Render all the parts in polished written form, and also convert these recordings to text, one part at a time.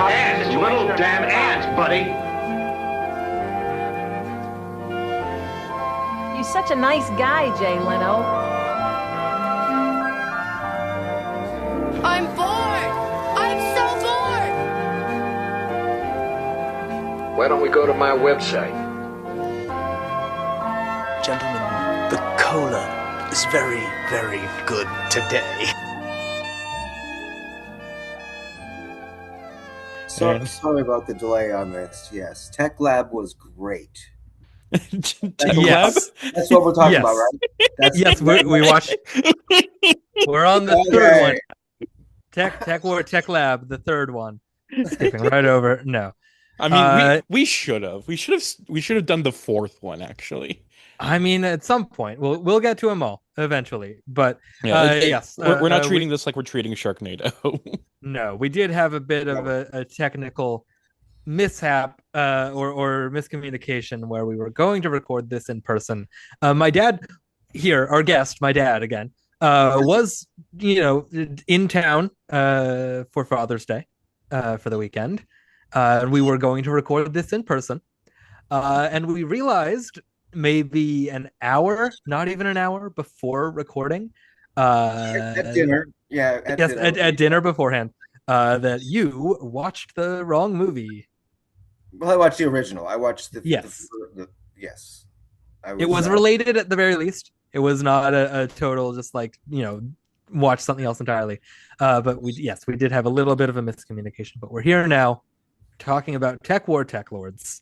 ant, you little damn ant, buddy. You're such a nice guy, Jay Leno. I'm bored! I'm so bored! Why don't we go to my website? Gentlemen, the cola is very, very good today. Sorry about the delay on this. Yes, TekLab was great. Yes. That's what we're talking about, right? Yes, we watched. We're on the third one. TekWar, TekLab, the third one. Skipping right over. No, I mean we should have done the fourth one actually. I mean, at some point we'll get to them all eventually, but yes, we're not treating this like we're treating Sharknado. No, we did have a bit of a technical mishap or miscommunication where we were going to record this in person. My dad here, our guest, my dad again, was in town for Father's Day for the weekend. We were going to record this in person, and we realized maybe an hour, not even an hour before recording, at dinner. Yeah, at dinner beforehand, that you watched the wrong movie. Well, I watched the original. I watched the yes. Yes. It was related at the very least. It was not a total just like, watch something else entirely. But we did have a little bit of a miscommunication. But we're here now talking about TekWar TekLords.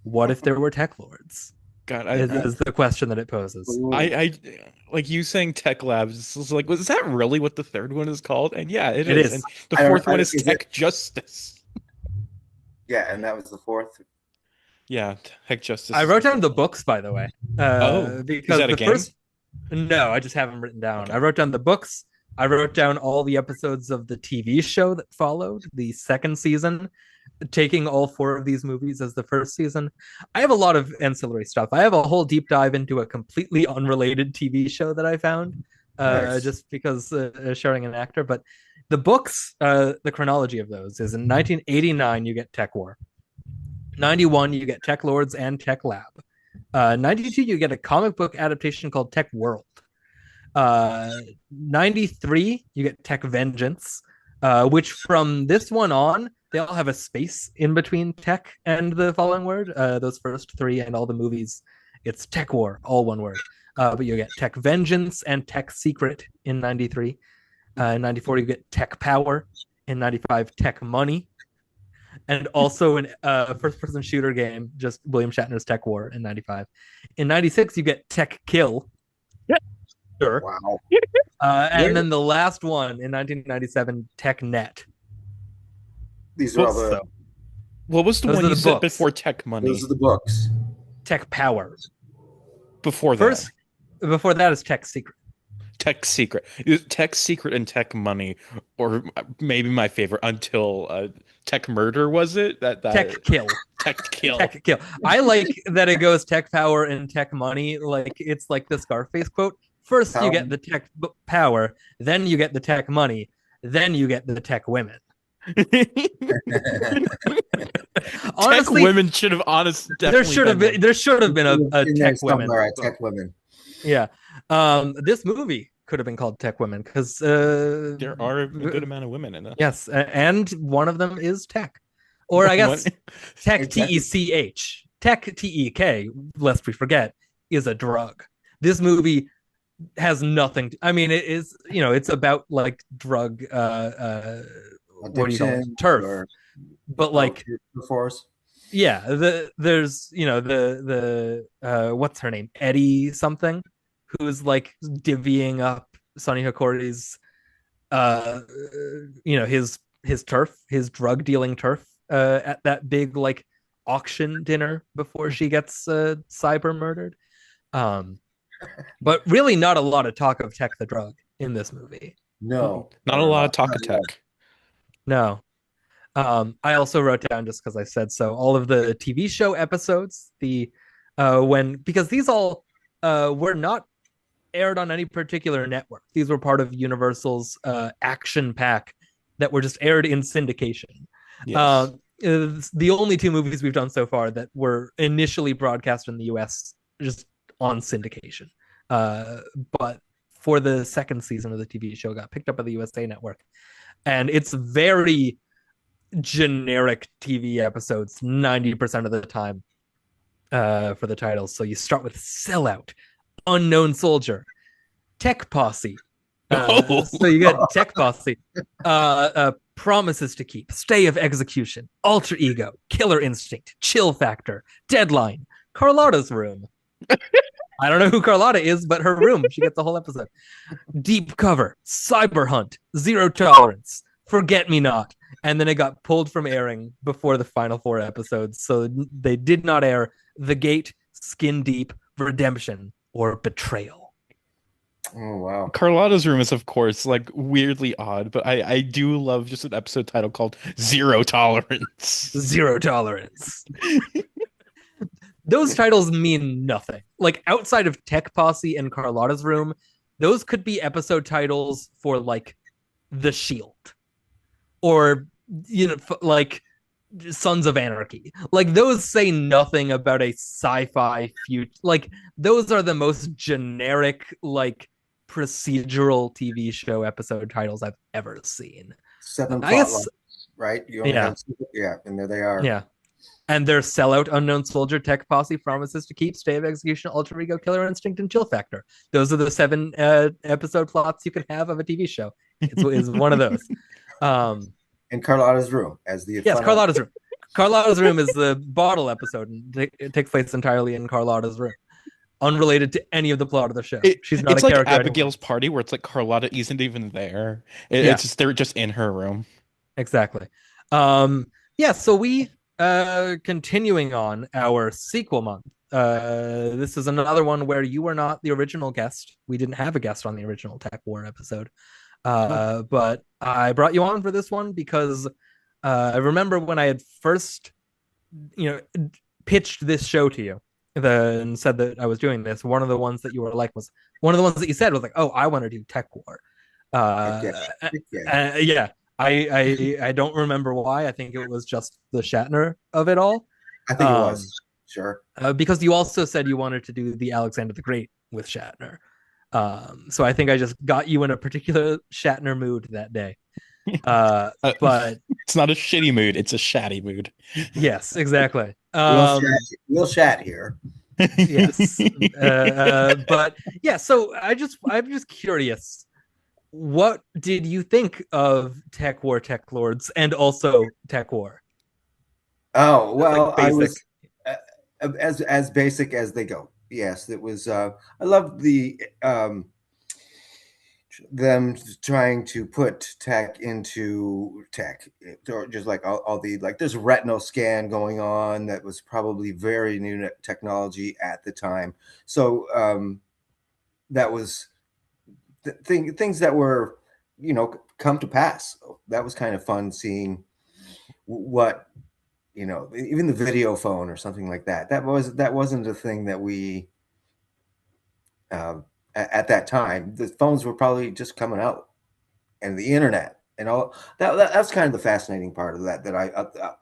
What if there were TekLords? God, is the question that it poses. I like you saying Tech Labs. Is like, was that really what the third one is called? And yeah, it is. And the fourth one is Tech Justice. Yeah, and that was the fourth. Yeah, Tech Justice. I wrote down the books, by the way. Because is that a game? No, I just have them written down. Okay. I wrote down the books. I wrote down all the episodes of the TV show that followed, the second season, taking all 4 of these movies as the first season. I have a lot of ancillary stuff. I have a whole deep dive into a completely unrelated TV show that I found, nice. Just because sharing an actor. But the books, the chronology of those is in 1989, you get TekWar. 91, you get TekLords and TekLab. 92, you get a comic book adaptation called TekWorld. 93, you get TekVengeance, which from this one on, they all have a space in between Tech and the following word. Those first 3 and all the movies, it's TekWar, all one word. But you get TekVengeance and TekSecret in 93. In 94, you get TekPower. In 95, TekMoney. And also in first-person shooter game, just William Shatner's TekWar in 95. In 96, you get TekKill. Yeah. Sure. Wow. And then the last one in 1997, TekNet. These are all the. What was the one you said before TekMoney? Those are the books. TekPower. Before that. Before that is TekSecret. TekSecret. TekSecret and TekMoney, or maybe my favorite until TekMurder, was it? TekKill. TekKill. TekKill. I like that it goes TekPower and TekMoney. Like it's like the Scarface quote. First you get the TekPower, then you get the TekMoney, then you get the TekWomen. Honestly, TekWomen should have there should have been a TekWomen. All right, TekWomen. Yeah. This movie could have been called TekWomen because there are a good amount of women in it. Yes, and one of them is Tech, or I guess Tech TECH, Tech TEK. Lest we forget, is a drug. This movie has nothing. I mean, it is it's about like drug. What do you call it? Turf, but like the force. Yeah, there's the what's her name, Eddie something, who's like divvying up Sonny Hikori's his turf, his drug dealing turf at that big like auction dinner before she gets cyber murdered. But really not a lot of talk of Tech the drug in this movie. No, not a lot of talk of Tech. No. I also wrote down, just because I said so, all of the TV show episodes, because these all were not aired on any particular network. These were part of Universal's action pack that were just aired in syndication. Yes. It's the only two movies we've done so far that were initially broadcast in the US just on syndication. But for the second season of the TV show, got picked up by the USA Network. And it's very generic TV episodes 90% of the time for the titles. So you start with Sellout, Unknown Soldier, Tech Posse. So you get Tech Posse, Promises to Keep, Stay of Execution, Alter Ego, Killer Instinct, Chill Factor, Deadline, Carlotta's Room. I don't know who Carlotta is, but her room. She gets the whole episode. Deep Cover, Cyber Hunt, Zero Tolerance, Forget Me Not. And then it got pulled from airing before the final 4 episodes. So they did not air The Gate, Skin Deep, Redemption, or Betrayal. Oh, wow. Carlotta's Room is, of course, like weirdly odd, but I do love just an episode title called Zero Tolerance. Zero Tolerance. Those titles mean nothing. Like outside of Tech Posse and Carlotta's Room, those could be episode titles for like The Shield or, you know, like Sons of Anarchy. Like those say nothing about a sci-fi future. Like those are the most generic, like procedural TV show episode titles I've ever seen. 7 plot lines, right? You only have, and there they are. Yeah. And they're Sellout, Unknown Soldier, Tech Posse, Promises to Keep, Stay of Execution, Alter Ego, Killer Instinct, and Chill Factor. Those are the 7 episode plots you can have of a TV show. It's one of those. And Carlotta's Room as the Carlotta's Room. Carlotta's Room is the bottle episode, and it takes place entirely in Carlotta's room, unrelated to any of the plot of the show. She's not it's a like character. Abigail's anymore. Party, where it's like Carlotta isn't even there. It's just they're just in her room. Exactly. So we continuing on our sequel month. This is another one where you were not the original guest. We didn't have a guest on the original TekWar episode. But I brought you on for this one because I remember when I had first, pitched this show to you and said that I was doing this. One of the ones that you were like was one of the ones that you said was like, "Oh, I want to do TekWar." I don't remember why. I think it was just the Shatner of it all. I think it was. Sure. Because you also said you wanted to do the Alexander the Great with Shatner. So I think I just got you in a particular Shatner mood that day. But it's not a shitty mood, it's a shatty mood. Yes, exactly. We'll chat here. Yes. But yeah, so I'm just curious. What did you think of TekWar, TekLords, and also TekWar? Oh, well, like I was as basic as they go. Yes, it was. I loved the them trying to put tech into tech, or just like all the like. There's a retinal scan going on that was probably very new technology at the time. So that was things that were, come to pass. That was kind of fun seeing what. Even the video phone or something like that. That wasn't a thing that we at that time. The phones were probably just coming out, and the internet and all that's kind of the fascinating part of that I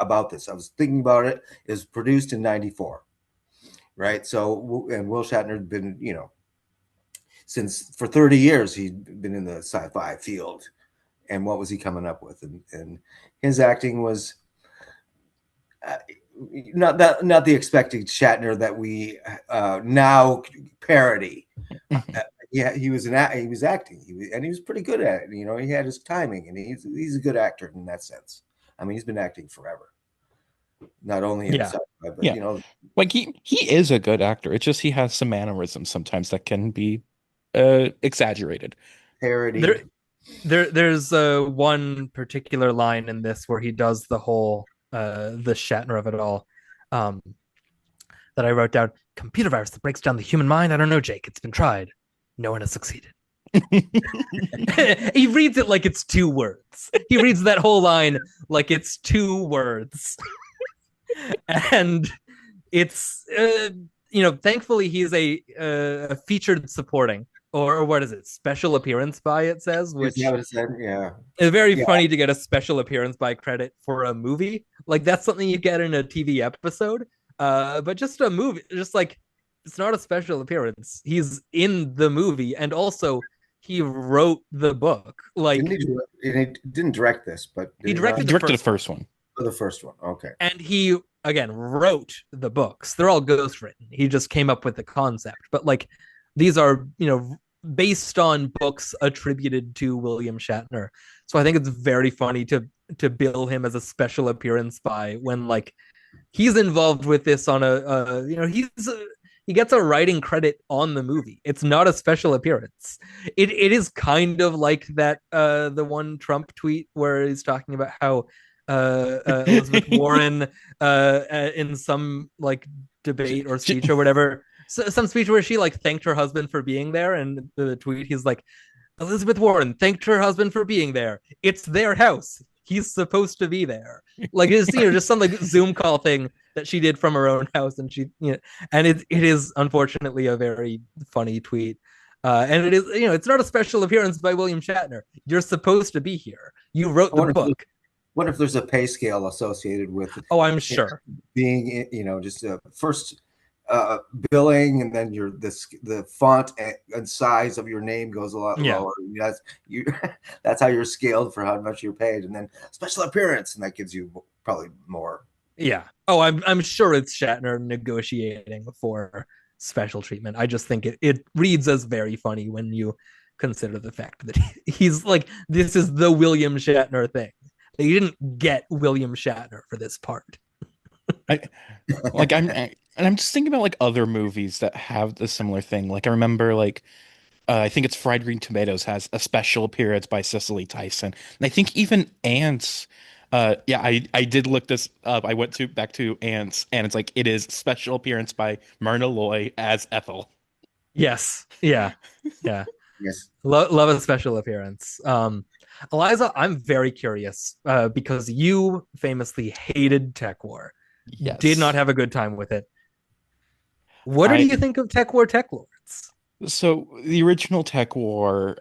about this. I was thinking about it. It was produced in '94, right? So, and Will Shatner had been, since for 30 years he'd been in the sci-fi field, and what was he coming up with? And his acting was. Not the expected Shatner that we now parody. He was acting. He was pretty good at it. He had his timing, and he's a good actor in that sense. I mean, he's been acting forever. Not only in sci-fi, but like he is a good actor. It's just he has some mannerisms sometimes that can be exaggerated. Parody. There's one particular line in this where he does the whole. The Shatner of it all that I wrote down. Computer virus that breaks down the human mind. I don't know, Jake. It's been tried. No one has succeeded. He reads it like it's 2 words. He reads that whole line like it's 2 words. And it's, thankfully he's a featured supporting or what is it? Special appearance by, it says, Is that which what it said? Yeah. is very Yeah. funny to get a special appearance by credit for a movie. Like that's something you get in a TV episode. But just a movie, just like it's not a special appearance. He's in the movie, and also he wrote the book. Like Didn't he do it? He didn't direct this, but he did he directed not? the Directed the first first one. For the first one. Okay. and he again wrote the books. They're all ghostwritten. He just came up with the concept, but like these are based on books attributed to William Shatner. So I think it's very funny to bill him as a special appearance by when like he's involved with this on he gets a writing credit on the movie. It's not a special appearance. It is kind of like that the one Trump tweet where he's talking about how Elizabeth Warren in some like debate or speech or whatever, some speech where she like thanked her husband for being there, and the tweet he's like, Elizabeth Warren thanked her husband for being there. It's their house. He's supposed to be there. Like it's just some like Zoom call thing that she did from her own house, and she and it is unfortunately a very funny tweet. And it is it's not a special appearance by William Shatner. You're supposed to be here. You wrote the book. What if there's a pay scale associated with? Oh, I'm sure. Being just first billing, and then the font and size of your name goes a lot lower. That's how you're scaled for how much you're paid, and then special appearance, and that gives you probably more. Yeah. Oh, I'm sure it's Shatner negotiating for special treatment. I just think it reads as very funny when you consider the fact that he's like, this is the William Shatner thing. They didn't get William Shatner for this part. I'm just thinking about like other movies that have a similar thing. Like I remember I think it's Fried Green Tomatoes has a special appearance by Cicely Tyson. And I think even Ants, I did look this up. I went back to Ants, and it's like it is special appearance by Myrna Loy as Ethel. Yes. Yeah. Yeah. Yes. Love a special appearance. Eliza, I'm very curious because you famously hated TekWar. Yes. Did not have a good time with it. What do you think of TekWar TekLords? So the original TekWar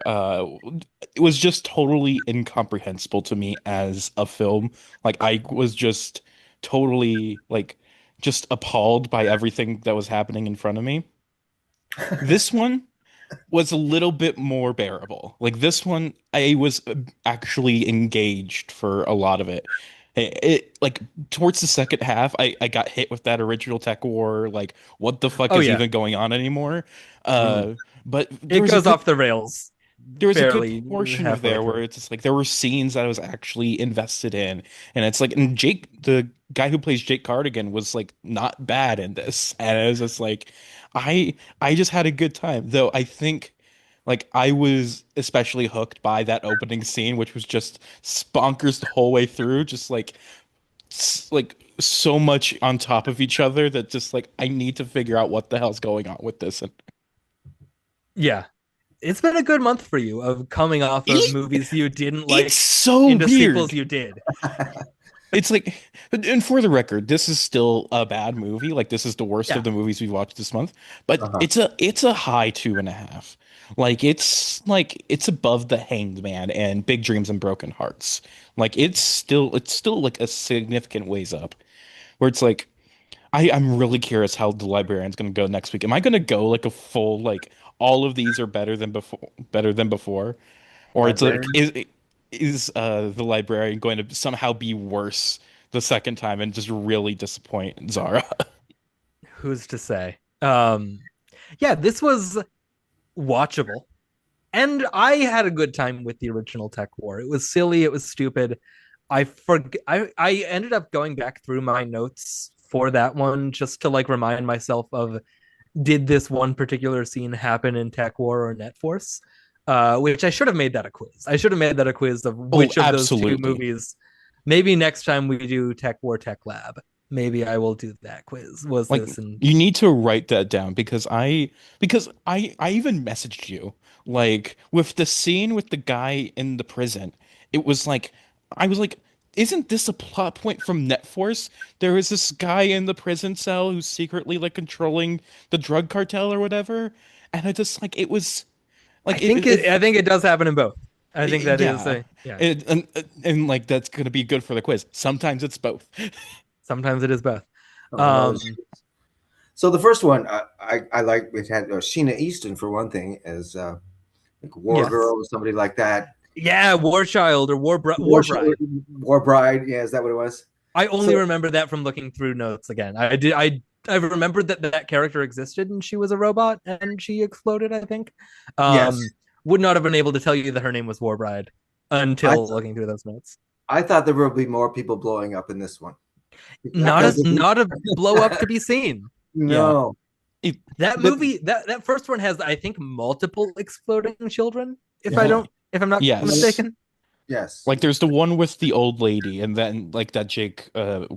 it was just totally incomprehensible to me as a film. Like I was just totally just appalled by everything that was happening in front of me. This one was a little bit more bearable. Like this one, I was actually engaged for a lot of it. It like towards the second half, I got hit with that original TekWar. Like, what the fuck is even going on anymore? But it goes off the rails. There was a good portion of there where it's just like there were scenes that I was actually invested in, and it's like, and Jake, the guy who plays Jake Cardigan, was like not bad in this, and it was just like I just had a good time. Though I think like I was especially hooked by that opening scene, which was just bonkers the whole way through, just like so much on top of each other that just like I need to figure out what the hell's going on with this. And yeah, it's been a good month for you of coming off of movies you didn't like. It's so into weird. Sequels you did. It's like, and for the record, this is still a bad movie. Like this is the worst of the movies we've watched this month. But it's a high 2.5. Like it's above The Hanged Man and Big Dreams and Broken Hearts. Like it's still like a significant ways up. Where it's like, I'm really curious how The Librarian's gonna go next week. Am I gonna go like a full like all of these are better than before, or it's like is The Librarian going to somehow be worse the second time and just really disappoint Zara? Who's to say? Yeah, this was watchable, and I had a good time with the original TekWar. It was silly, it was stupid. I ended up going back through my notes for that one just to like remind myself of, did this one particular scene happen in TekWar or NetForce? Which I should have made that a quiz. I should have made that a quiz of which of those two movies. Maybe next time we do TekWar Tech Lab, maybe I will do that quiz. Was like, this? And you need to write that down because I even messaged you like with the scene with the guy in the prison. It was like I was like, isn't this a plot point from NetForce? There is this guy in the prison cell who's secretly like controlling the drug cartel or whatever, and I just like it was Like I think it does happen in both. I think that is and like that's gonna be good for the quiz. Sometimes it's both. Sometimes it is both. Oh, so the first one, I like it had Sheena Easton for one thing as like War Girl or somebody like that. Yeah, War Child or War Bride. War Bride. Yeah, is that what it was? I only remember that from looking through notes again. I remembered that character existed and she was a robot and she exploded, I think. Yes. Would not have been able to tell you that her name was War Bride until looking through those notes. I thought there would be more people blowing up in this one. Not a blow up to be seen. No. Yeah. That movie, that first one has, I think, multiple exploding children, if I'm not mistaken. Yes. Like there's the one with the old lady and then like that Jake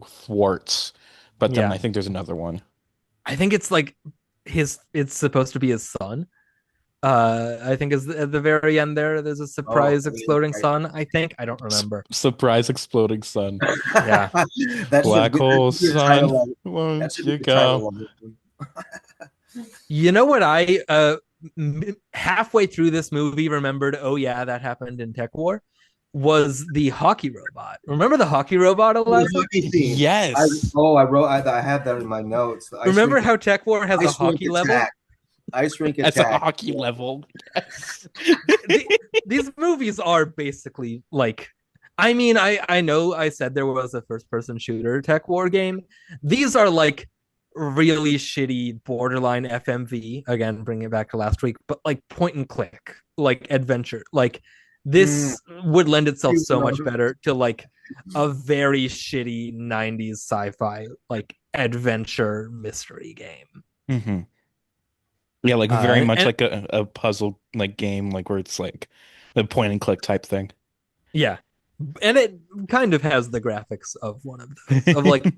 thwarts. But then I think there's another one. I think it's like it's supposed to be his son. I think is at the very end there's a surprise exploding son. I think I don't remember. Surprise exploding son. Yeah. That's Black hole sun. Won't you go? You know what I halfway through this movie remembered? Oh yeah, that happened in TekWar. Was the hockey robot? Remember the hockey robot? Yes. I have that in my notes. Remember how TekWar has a hockey level? Ice rink attack. That's a hockey level. Yes. These movies are basically like, I mean, I know I said there was a first-person shooter TekWar game. These are like really shitty borderline FMV. Again, bringing it back to last week, but like point and click, like adventure, like. This would lend itself so much better to like a very shitty 90s sci-fi like adventure mystery game. Mm-hmm. Yeah, like very much like a puzzle like game, like where it's like the point and click type thing. Yeah, and it kind of has the graphics of one of those of like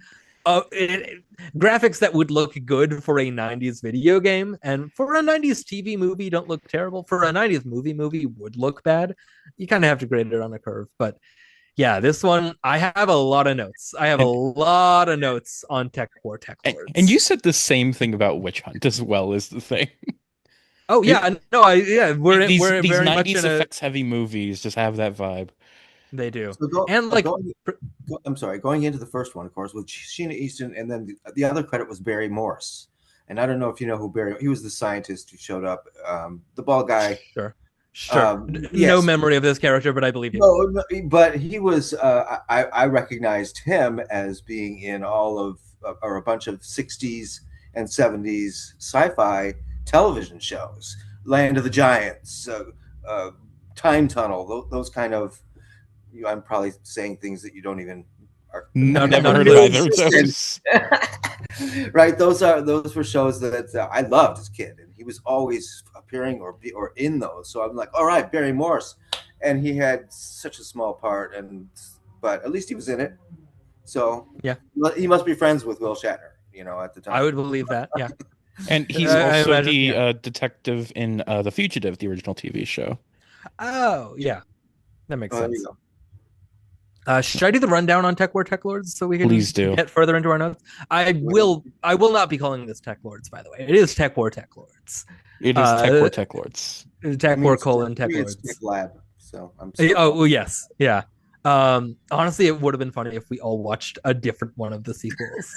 graphics that would look good for a 90s video game, and for a 90s TV movie don't look terrible. For a 90s movie would look bad. You kind of have to grade it on a curve. But yeah, this one, I have a lot of notes. I have a lot of notes on TekWar, TekLords. And you said the same thing about Witch Hunt as well, is the thing. Oh yeah, we're these very 90s much in effects heavy movies just have that vibe. They do. So and like I'm sorry, going into the first one, of course, with Sheena Easton, and then the other credit was Barry Morse. And I don't know if you know who Barry. He was the scientist who showed up, the bald guy. Sure. Yes. No memory of this character, but I believe him. No, but he was. I recognized him as being in all of or a bunch of 60s and 70s sci-fi television shows, Land of the Giants, Time Tunnel, those kind of. I'm probably saying things that you don't even. Never heard of either of those. Right, those were shows that I loved as a kid, and he was always appearing or in those. So I'm like, all right, Barry Morse, and he had such a small part, but at least he was in it. So yeah, he must be friends with Will Shatner, at the time. I would believe that. Yeah, and he's also the detective in The Fugitive, the original TV show. Oh yeah, that makes sense. Should I do the rundown on TekWar, TekLords so we can get further into our notes? I will not be calling this TekLords, by the way. It is TekWar, TekLords. It is TekWar, TekLords. TekWar TekLords. TekLab. So I'm sorry. Oh yes, yeah. Honestly, it would have been funny if we all watched a different one of the sequels.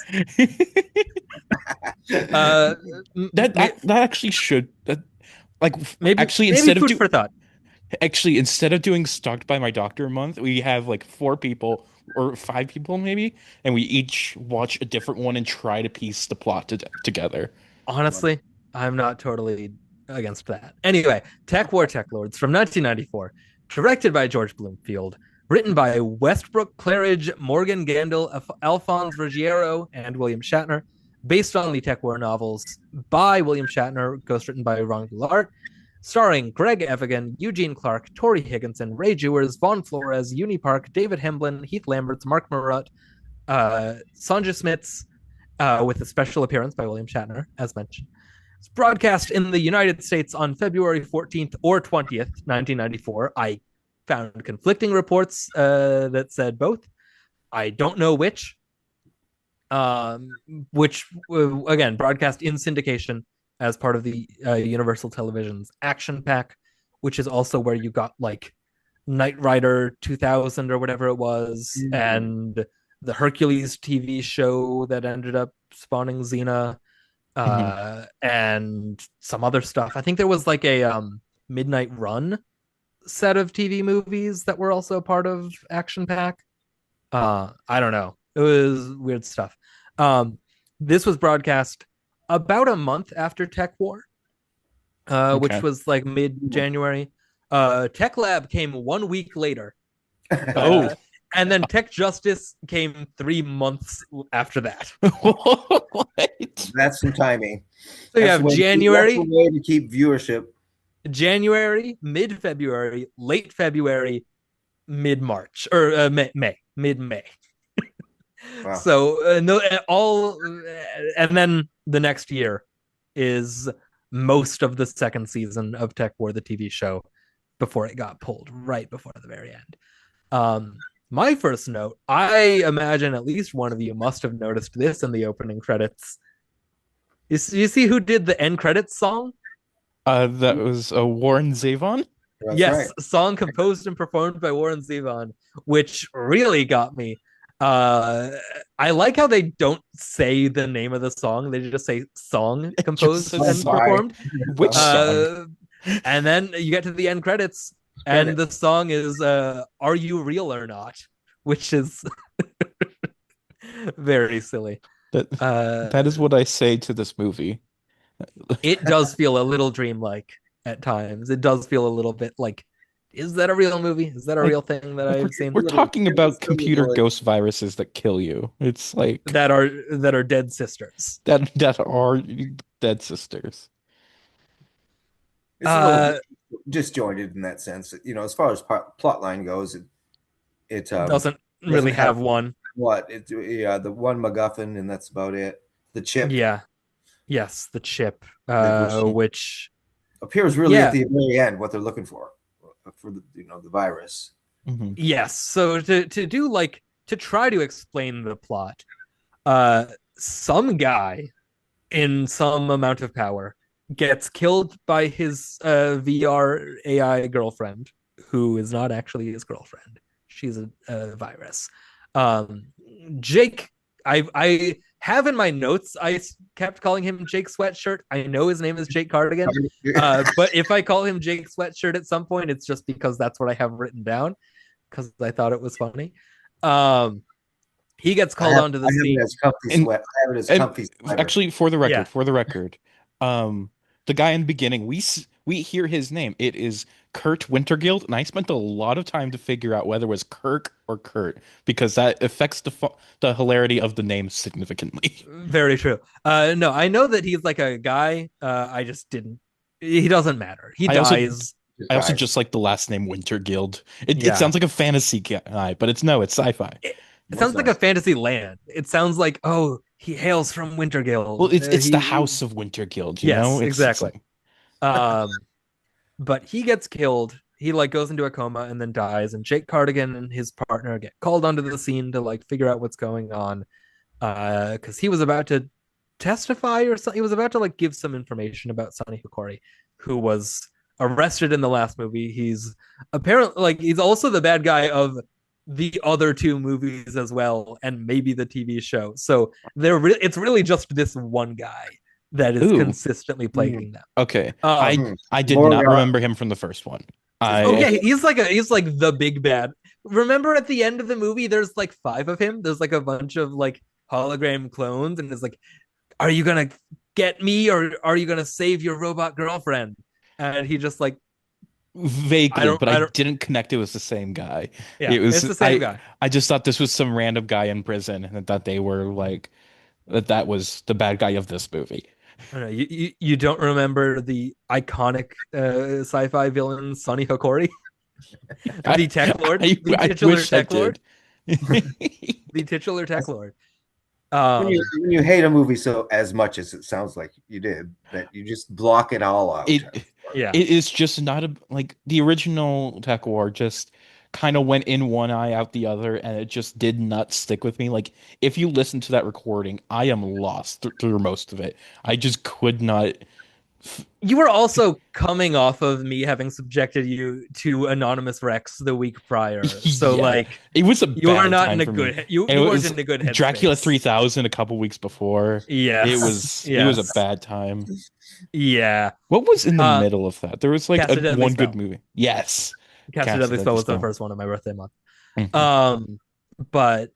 That actually should maybe instead food for thought. Actually, instead of doing Stalked by My Doctor a month, we have like 4 people or 5 people maybe, and we each watch a different one and try to piece the plot together. Honestly, I'm not totally against that. Anyway, TekWar, TekLords from 1994, directed by George Bloomfield, written by Westbrook Claridge, Morgan Gandil, Alphonse Ruggiero, and William Shatner, based on the TekWar novels by William Shatner, ghostwritten by Ron Goulart, starring Greg Evigan, Eugene Clark, Tori Higginson, Ray Jewers, Vaughn Flores, Uni Park, David Hemblin, Heath Lamberts, Mark Marut, Sonja Smits, with a special appearance by William Shatner, as mentioned. It's broadcast in the United States on February 14th or 20th, 1994. I found conflicting reports that said both. I don't know which. Which, again, broadcast in syndication as part of the Universal Television's Action Pack which is also where you got like Knight Rider 2000 or whatever it was, and the Hercules TV show that ended up spawning Xena, and some other stuff. I think there was like a Midnight Run set of TV movies that were also part of Action Pack. I don't know. It was weird stuff. This was broadcast about a month after TekWar, which was like mid-January. Tech Lab came 1 week later. And then Tech Justice came 3 months after that. What? That's some timing. So you have January. That's the way to keep viewership. January, mid-February, late February, mid-March, or mid-May. Wow. So and then the next year is most of the second season of TekWar, the TV show, before it got pulled right before the very end. My first note, I imagine at least one of you must have noticed this in the opening credits. You see who did the end credits song? That was Warren Zevon. That's yes, right. Song composed and performed by Warren Zevon, which really got me. I like how they don't say the name of the song; they just say "song composed and performed." Which song? And then you get to the end credits, and the song is "Are You Real or Not," which is very silly. That is what I say to this movie. It does feel a little dreamlike at times. It does feel a little bit like, is that a real movie? Is that a real thing that I've seen? We're talking about computer ghost viruses that kill you. It's like that are dead sisters. That are dead sisters. It's a little disjointed in that sense. As far as plot line goes, it doesn't really have one. The one MacGuffin, and that's about it. The chip. Yeah. Yes, the chip, which appears really at the very end, what they're looking for the virus. Mm-hmm. Yes. So to try to explain the plot, some guy in some amount of power gets killed by his VR AI girlfriend, who is not actually his girlfriend. She's a virus. Jake, I have in my notes, I kept calling him Jake Sweatshirt. I know his name is Jake Cardigan, but if I call him Jake Sweatshirt at some point, it's just because that's what I have written down, because I thought it was funny. He gets called onto the scene. Actually, for the record, the guy in the beginning, we hear his name. It is Kurt Wintergild, and I spent a lot of time to figure out whether it was Kirk or Kurt, because that affects the hilarity of the name significantly. Very true. No, I know that he's like a guy. I just didn't. He doesn't matter. He dies. I also just like the last name Wintergild. It sounds like a fantasy guy, but it's sci-fi. It sounds like a fantasy land. It sounds like, he hails from Wintergild. Well, it's the House of Wintergild, you know? Exactly. But he gets killed. He goes into a coma and then dies. And Jake Cardigan and his partner get called onto the scene to figure out what's going on, because he was about to testify or something. He was about to give some information about Sonny Hikori, who was arrested in the last movie. He's apparently he's also the bad guy of the other two movies as well, and maybe the TV show. So it's really just this one guy that is consistently plaguing them. Okay, I did not remember him from the first one. He's like the big bad. Remember at the end of the movie, there's 5 of him. There's a bunch of hologram clones, and it's are you gonna get me or are you gonna save your robot girlfriend? And he just vaguely, but I didn't connect it was the same guy. Yeah, it's the same guy. I just thought this was some random guy in prison, and that they were that was the bad guy of this movie. I don't know, you don't remember the iconic sci-fi villain Sonny Hikori? The TekLord? The titular TekLord? The titular TekLord. When you hate a movie so as much as it sounds like you did, that you just block it all out. It is just not the original TekWar just kind of went in one eye out the other, and it just did not stick with me. If you listen to that recording, I am lost through most of it. I just could not You were also coming off of me having subjected you to Anonymous Rex the week prior, so Yeah. like It was a you are bad not time in a for good me. you And it weren't was in a good Dracula headspace. 3000 a couple weeks before. Yes, It was a yes, bad time. yeah. What was in the Uh, middle of that? There was like Cast a Deadly one Spell. good movie. Yes. Cast a Cast of Deadly Deadly Spell was the Spell. first one of my birthday month. Mhm. But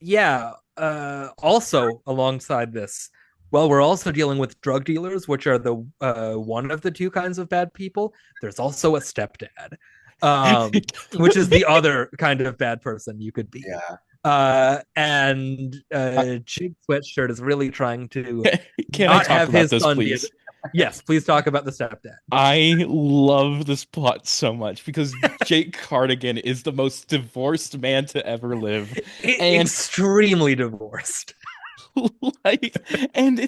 yeah, also alongside this, well, we're also dealing with drug dealers, which are the one of the two kinds of bad people. There's also a stepdad, which is the other kind of bad person you could be. Yeah. And Jake Sweatshirt is really trying to Can I not talk have about his this, son please? Yes, please talk about the stepdad. I love this plot so much because Jake Cardigan is the most divorced man to ever live. And Extremely divorced. like and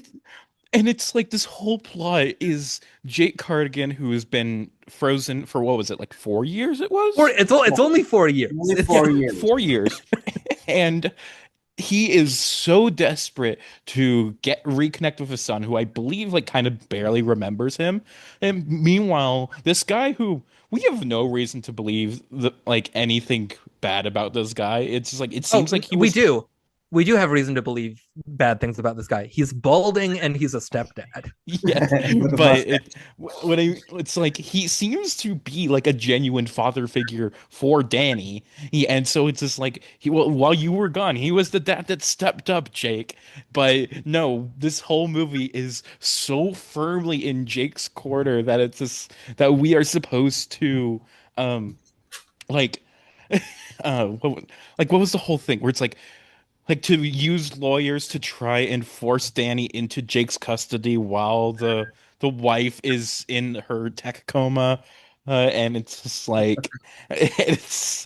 it's like this whole plot is Jake Cardigan, who has been frozen for what was it, like 4 years it was? It's only 4 years. Only 4 years. 4 years. And he is so desperate to reconnect with his son, who I believe like kind of barely remembers him. And meanwhile, this guy who we have no reason to believe that like anything bad about this guy. It's just like it seems like he was. We do have reason to believe bad things about this guy. He's balding and he's a stepdad. Yes, but it's like he seems to be like a genuine father figure for Danny. And so it's just like while you were gone, he was the dad that stepped up, Jake. But no, this whole movie is so firmly in Jake's corner that it's just that we are supposed to like what was the whole thing where it's like to use lawyers to try and force Danny into Jake's custody while the wife is in her tech coma, and it's just like it's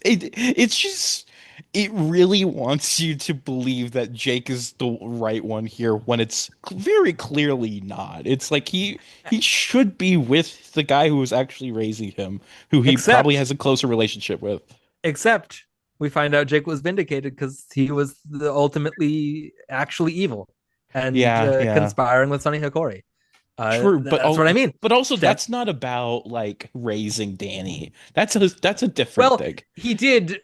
just it really wants you to believe that Jake is the right one here when it's very clearly not. It's like he should be with the guy who was actually raising him, who he probably has a closer relationship with. Except we find out Jake was vindicated because he was ultimately actually evil and conspiring with Sonny Hikori. True, but that's what I mean. But also, that's not about like raising Danny. That's a different thing. He did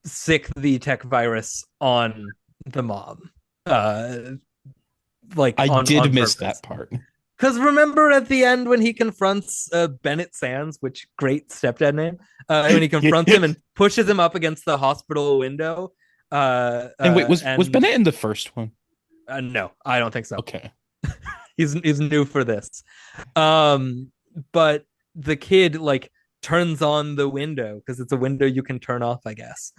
sick the tech virus on the mom. I did miss that part. Because remember at the end when he confronts Bennett Sands, which great stepdad name, when he confronts him and pushes him up against the hospital window. And wait, was Bennett in the first one? No, I don't think so. Okay. He's new for this. But the kid like turns on the window because it's a window you can turn off, I guess.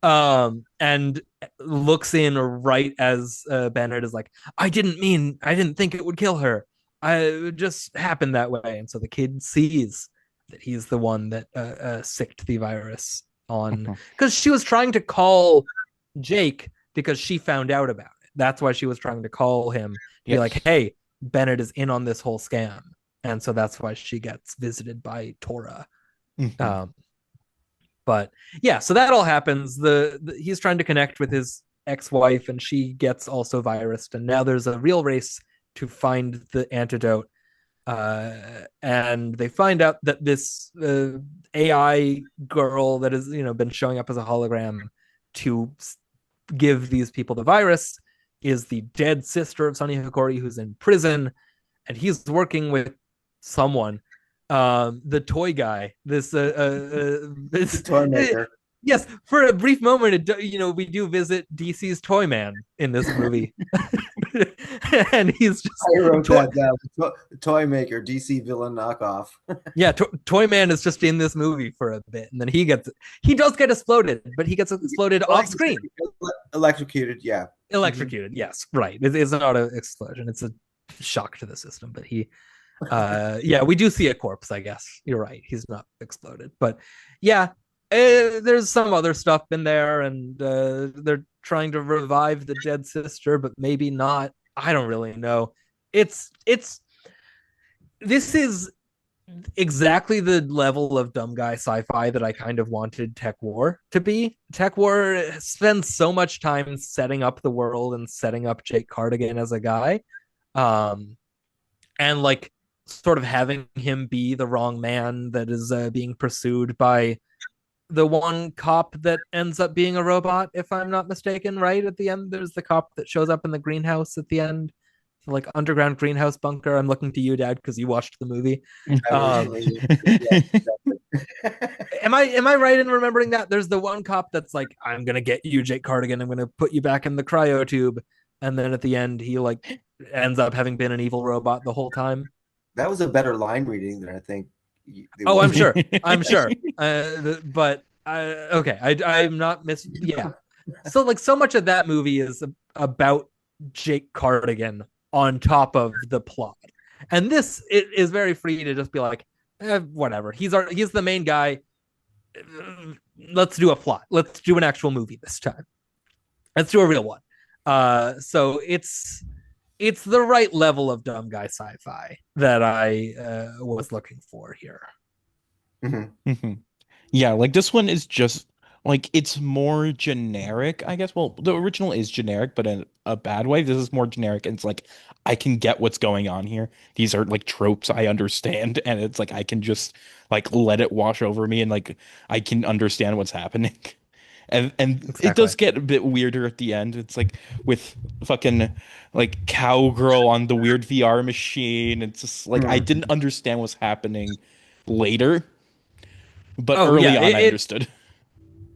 And looks in right as Bennett is like, I didn't think it would kill her. It just happened that way. And so the kid sees that he's the one that sicked the virus on, because she was trying to call Jake because she found out about it. That's why she was trying to call him, be like, hey, Bennett is in on this whole scam. And so that's why she gets visited by Tora. But yeah, so that all happens. He's trying to connect with his ex-wife and she gets also virused. And now there's a real race to find the antidote. And they find out that this AI girl that has been showing up as a hologram to give these people the virus is the dead sister of Sonny Hikori, who's in prison, and he's working with someone, the toy guy, this toy maker. Yes, for a brief moment, we do visit DC's Toy Man in this movie. And he's just I wrote that down. Toy maker, DC villain knockoff. Yeah, Toy Man is just in this movie for a bit, and then he does get exploded, but he gets exploded off screen. Electrocuted, yeah. Electrocuted, yes, right. It's not an explosion; it's a shock to the system. But we do see a corpse. I guess you're right. He's not exploded, but yeah. There's some other stuff in there, and they're trying to revive the dead sister, but maybe not. I don't really know. This is exactly the level of dumb guy sci-fi that I kind of wanted TekWar to be. TekWar spends so much time setting up the world and setting up Jake Cardigan as a guy. and like sort of having him be the wrong man that is being pursued by the one cop that ends up being a robot, if I'm not mistaken, right? At the end, there's the cop that shows up in the greenhouse at the end, the, like underground greenhouse bunker. I'm looking to you, Dad, because you watched the movie. Am I right in remembering that? There's the one cop that's like, I'm gonna get you, Jake Cardigan. I'm gonna put you back in the cryo tube, and then at the end, he like ends up having been an evil robot the whole time. That was a better line reading than I think. Oh, I'm sure. I'm sure. But okay, I'm not Yeah. So like so much of that movie is about Jake Cardigan on top of the plot, and this it is very free to just be like, whatever. He's the main guy. Let's do a plot. Let's do an actual movie this time. Let's do a real one. So it's the right level of dumb guy sci-fi that I was looking for here. Mm-hmm. Mm-hmm. Yeah, like this one is just like it's more generic, I guess. Well, the original is generic, but in a bad way. This is more generic, and it's like I can get what's going on here. These are like tropes I understand, and it's like I can just like let it wash over me, and like I can understand what's happening. And Exactly. It does get a bit weirder at the end. It's like with fucking like cowgirl on the weird VR machine. It's just like I didn't understand what's happening later, but early on I understood.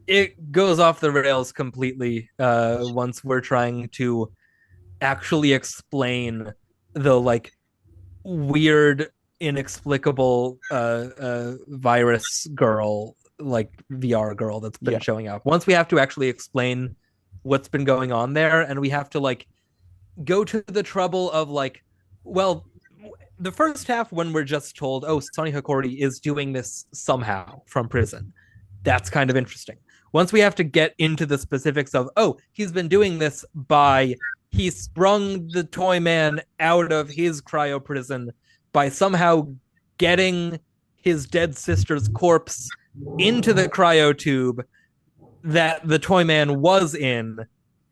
It goes off the rails completely once we're trying to actually explain the like weird, inexplicable virus girl, like VR girl that's been showing up. Once we have to actually explain what's been going on there, and we have to like go to the trouble of like, well, the first half when we're just told, oh, Sonny Hikori is doing this somehow from prison, that's kind of interesting. Once we have to get into the specifics of, oh, he's been doing this by he sprung the toy man out of his cryo prison by somehow getting his dead sister's corpse into the cryo tube that the toy man was in,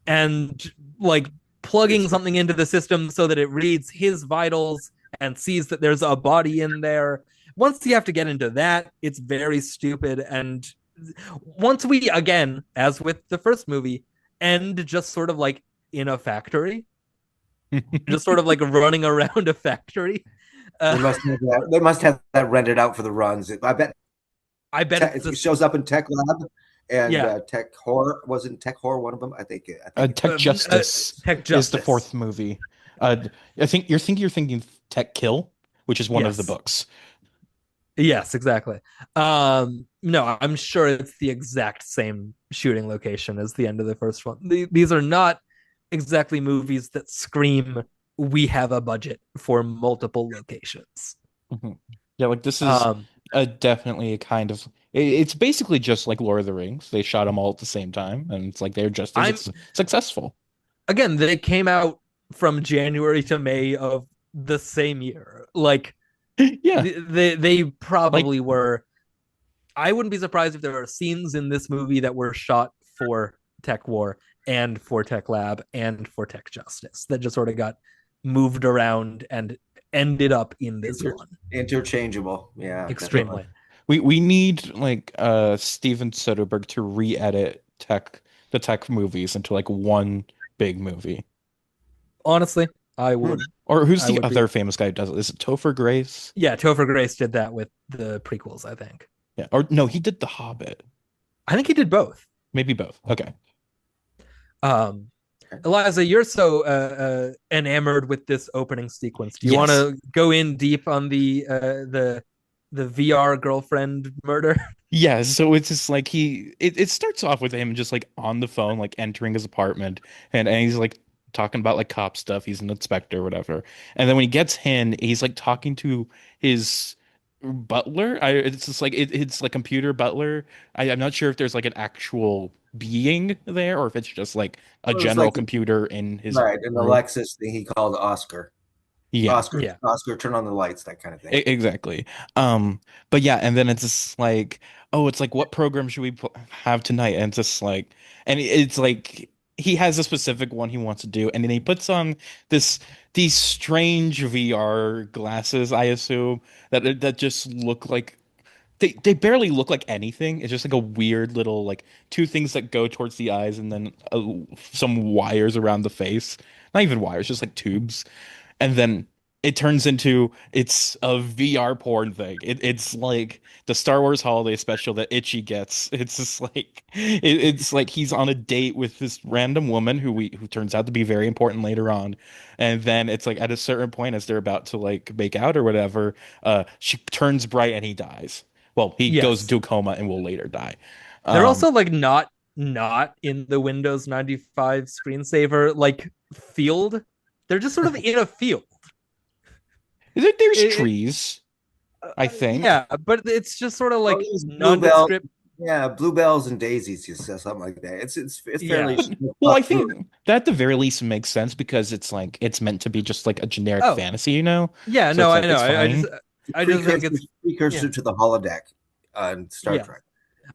and like plugging something into the system so that it reads his vitals and sees that there's a body in there. Once you have to get into that, it's very stupid. And once we, again, as with the first movie, end just sort of like in a factory, just sort of like running around a factory. They must have that rented out for the runs. I bet it shows up in Tech Lab and TekWar. Wasn't TekWar one of them? I think Tech Justice is the fourth movie. I think you're thinking Tech Kill, which is one of the books. Yes, exactly. No, I'm sure it's the exact same shooting location as the end of the first one. These are not exactly movies that scream, we have a budget for multiple locations. Mm-hmm. Yeah, like this is definitely a kind of... It's basically just like Lord of the Rings. They shot them all at the same time, and it's like they're just as successful. Again, they came out from January to May of the same year. Like, yeah, they probably were. I wouldn't be surprised if there are scenes in this movie that were shot for TekWar and for Tech Lab and for Tech Justice that just sort of got moved around and ended up in this one. Interchangeable, yeah, extremely. We need like Steven Soderbergh to re-edit the Tech movies into like one big movie. Honestly, I would. Or who's the other famous guy who does it? Is it Topher Grace? Yeah, Topher Grace did that with the prequels, I think. Yeah, or no, he did The Hobbit. I think he did both. Maybe both. Okay. Eliza, you're so enamored with this opening sequence. Do you want to go in deep on the VR girlfriend murder? Yeah, so it's just like it starts off with him just like on the phone, like entering his apartment, and he's like talking about like cop stuff. He's an inspector or whatever. And then when he gets in, he's like talking to his butler. It's just like it's like computer butler. I'm not sure if there's like an actual being there or if it's just like a general like computer in his right in the Lexus thing he called Oscar. Yeah. Oscar, turn on the lights, that kind of thing. Exactly. But yeah, and then it's just like, oh, it's like what program should we have tonight? And it's just like, and it's like he has a specific one he wants to do, and then he puts on this these strange VR glasses, I assume, that just look like they barely look like anything. It's just like a weird little like two things that go towards the eyes and then some wires around the face. Not even wires, just like tubes. And then it turns into it's a VR porn thing. It's like the Star Wars holiday special that Itchy gets. It's just like it's like he's on a date with this random woman who turns out to be very important later on. And then it's like at a certain point as they're about to like make out or whatever, she turns bright and he dies. Well, he goes Yes. into a coma and will later die. They're also like not in the Windows 95 screensaver like field. They're just sort of in a field. There's trees, I think. Yeah, but it's just sort of like Bluebell, nondescript. yeah, bluebells and daisies, just something like that. It's fairly. Well, I think that at the very least makes sense because it's like it's meant to be just like a generic fantasy, you know? Yeah, So no, I it's know. fine. I just think it's precursor to the holodeck on Star Trek.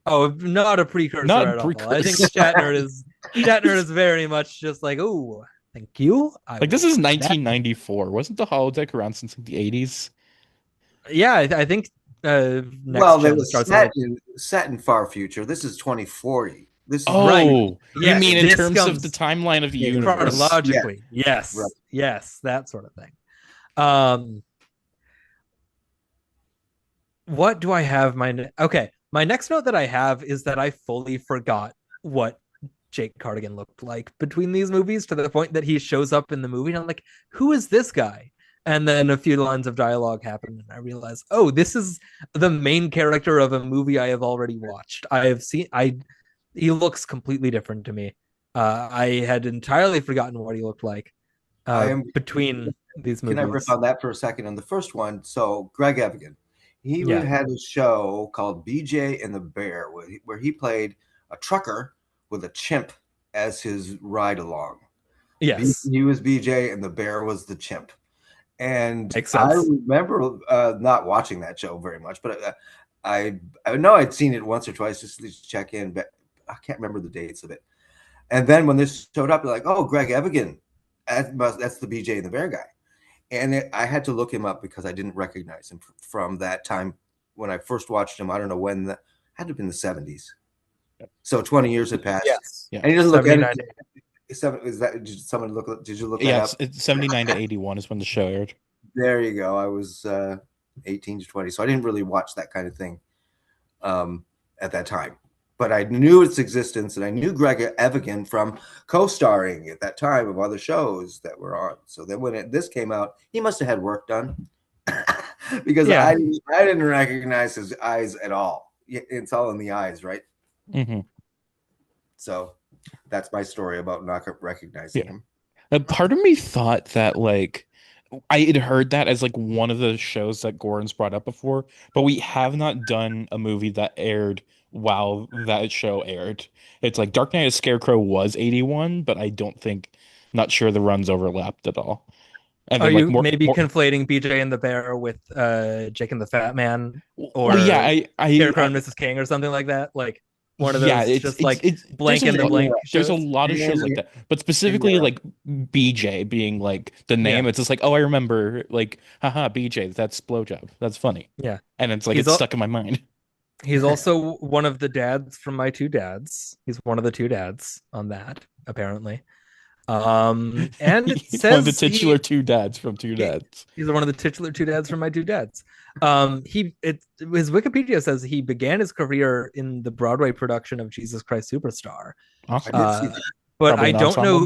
Oh, not a precursor Not at all. precursor. I think Shatner is very much just like, oh, thank you. Like this is 1994. Wasn't the holodeck around since like the 80s? Yeah, I think. Next Well, they gen was starts set in far future. This is 2040. This is Oh, Right. you Yes, mean in this terms of comes the timeline of the universe? chronologically. Yes, Right. yes, that sort of thing. What do I have? My next note that I have is that I fully forgot what Jake Cardigan looked like between these movies to the point that he shows up in the movie and I'm like, who is this guy? And then a few lines of dialogue happen and I realize, oh, this is the main character of a movie I have already watched. He looks completely different to me. I had entirely forgotten what he looked like between these movies. Can I riff on that for a second? On the first one, so Greg Evigan, he had a show called BJ and the Bear, where he played a trucker with a chimp as his ride along. Yes, he was BJ and the bear was the chimp. And makes sense. I remember not watching that show very much, but I know I'd seen it once or twice just to check in, but I can't remember the dates of it. And then when this showed up, like, oh, Greg Evigan, that's the BJ and the Bear guy. And I had to look him up because I didn't recognize him from that time when I first watched him. I don't know when that had to have been the 70s. So 20 years had passed. Yes. And he doesn't look anything. Is that, did someone look? Did you look that up? It's 79 to 81 is when the show aired. There you go. I was 18 to 20, so I didn't really watch that kind of thing at that time. But I knew its existence, and I knew Greg Evigan from co-starring at that time of other shows that were on. So then when this came out, he must have had work done because I didn't recognize his eyes at all. It's all in the eyes, right? Mm-hmm. So that's my story about not recognizing him. Part of me thought that like I had heard that as like one of the shows that Goran's brought up before, but we have not done a movie that aired while that show aired. It's like Dark Knight of Scarecrow was 81, but I don't think, not sure the runs overlapped at all. And Are then, you maybe conflating BJ and the Bear with Jake and the Fat Man, or Scarecrow and Mrs. King, or something like that? Like one of those, it's just like blank in the blank. There's a lot of shows like that, but specifically like BJ being like the name. It's just like, oh, I remember, like, haha, BJ, that's blowjob. That's funny. Yeah, and it's like it's stuck in my mind. He's also one of the dads from My Two Dads. He's one of the two dads on that, apparently. And it says one of the titular two dads from Two Dads. He's one of the titular two dads from My Two Dads. His Wikipedia says he began his career in the Broadway production of Jesus Christ Superstar. Awesome. But I don't know.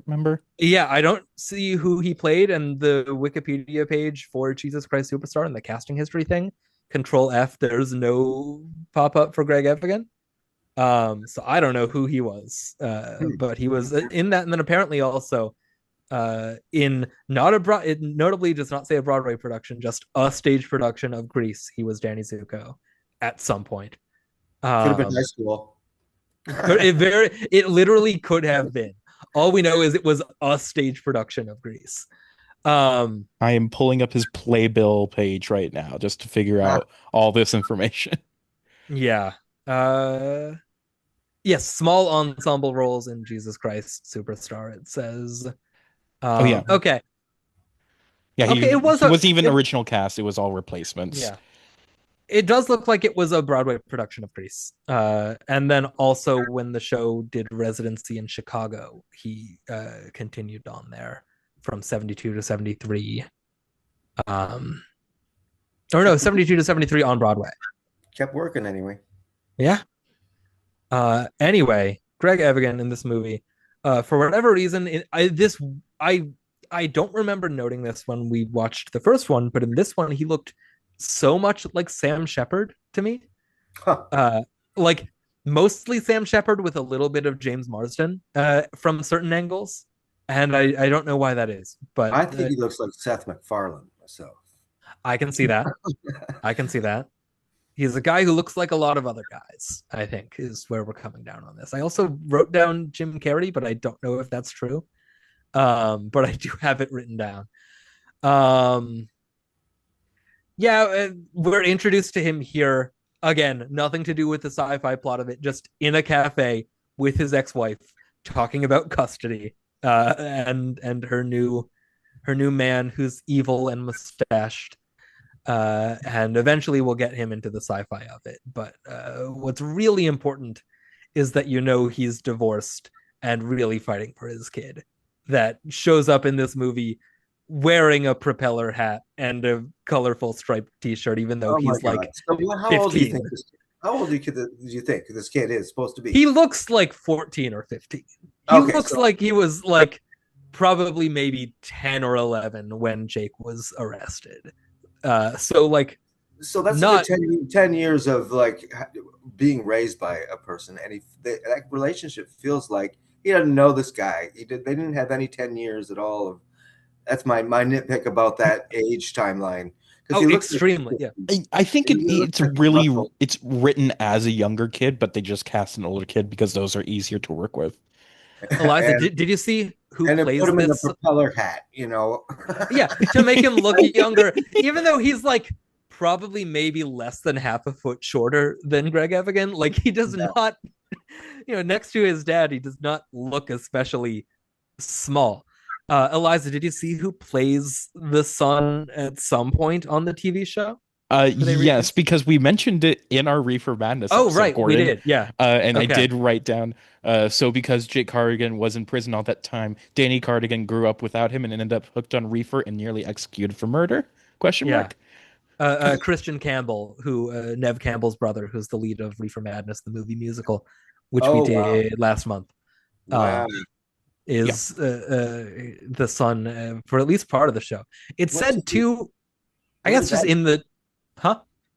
Remember? Yeah, I don't see who he played, and the Wikipedia page for Jesus Christ Superstar and the casting history thing. Control F. There's no pop up for Greg Evigan. So I don't know who he was, but he was in that, and then apparently also in not a it notably does not say a Broadway production, just a stage production of Grease. He was Danny Zuko at some point. Could have been high school. It literally could have been. All we know is it was a stage production of Grease. I am pulling up his playbill page right now just to figure out all this information. Yeah. Yes, small ensemble roles in Jesus Christ Superstar. It says. Yeah. Okay. Yeah, Okay, he wasn't even original cast. It was all replacements. Yeah. It does look like it was a Broadway production of Grease. And then also when the show did residency in Chicago, he continued on there from 72 to 73. Or no, 72 to 73 on Broadway. Kept working anyway. Yeah. Anyway, Greg Evigan in this movie, for whatever reason, I don't remember noting this when we watched the first one, but in this one, he looked so much like Sam Shepard to me. Huh. Like mostly Sam Shepard with a little bit of James Marsden from certain angles. And I don't know why that is, but I think he looks like Seth MacFarlane myself. I can see that. I can see that. He's a guy who looks like a lot of other guys, I think, is where we're coming down on this. I also wrote down Jim Carrey, but I don't know if that's true. But I do have it written down. Yeah, we're introduced to him here. Again, nothing to do with the sci-fi plot of it, just in a cafe with his ex-wife talking about custody and her new man who's evil and mustached. And eventually we'll get him into the sci-fi of it. But what's really important is that he's divorced and really fighting for his kid. That shows up in this movie wearing a propeller hat and a colorful striped t-shirt, even though he's like so how old do you 15. think how old do you think this kid is supposed to be? He looks like 14 or 15. He looks like he was like probably maybe 10 or 11 when Jake was arrested. So that's not 10 years of like being raised by a person, and that relationship feels like he doesn't know this guy. They didn't have any 10 years at all of. That's my nitpick about that age timeline. Oh, extremely. Yeah. I think it's written as a younger kid, but they just cast an older kid because those are easier to work with. Eliza, did you see who plays put him in this? a propeller hat, Yeah, to make him look younger, even though he's like probably maybe less than half a foot shorter than Greg Evigan. Like he does not, next to his dad, he does not look especially small. Eliza, did you see who plays the son at some point on the TV show? Yes, because we mentioned it in our Reefer Madness episode, right, Gordon. we did, yeah. And okay. I did write down, so because Jake Cardigan was in prison all that time, Danny Cardigan grew up without him and ended up hooked on Reefer and nearly executed for murder? ? Christian Campbell, who Nev Campbell's brother, who's the lead of Reefer Madness, the movie musical, which we did last month. Wow. Is the son for at least part of the show. It said too, I guess just in the,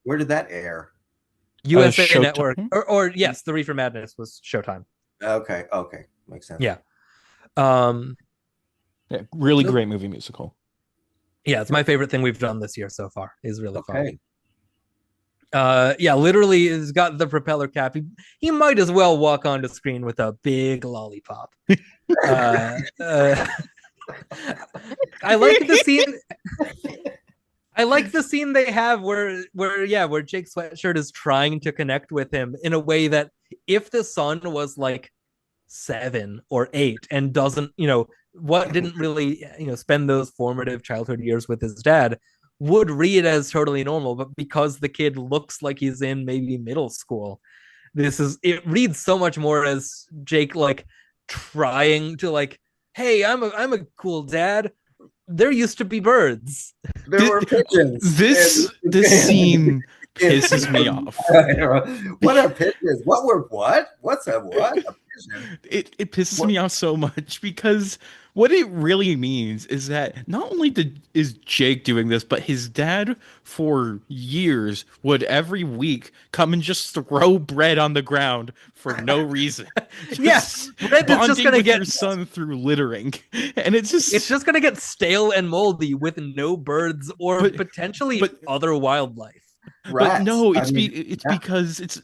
Where did that air? USA Network, or yes, the Reefer Madness was Showtime. Okay, makes sense. Yeah. Really great movie musical. Yeah, it's my favorite thing we've done this year so far. Is really fun. Literally has got the propeller cap. He might as well walk onto screen with a big lollipop. I like the scene. I like the scene they have where Jake Sweatshirt is trying to connect with him in a way that if the son was like 7 or 8 and didn't really spend those formative childhood years with his dad, would read as totally normal, but because the kid looks like he's in maybe middle school, it reads so much more as Jake like trying to like, hey, I'm a cool dad. There used to be birds. There were pigeons. This scene pisses me off. What are pigeons? What's a what? A pigeon? It pisses me off so much because what it really means is that not only is Jake doing this, but his dad for years would every week come and just throw bread on the ground for no reason. Yes, bread is just gonna get your son through littering, and it's just gonna get stale and moldy with no birds or potentially other wildlife. Rats. But no, because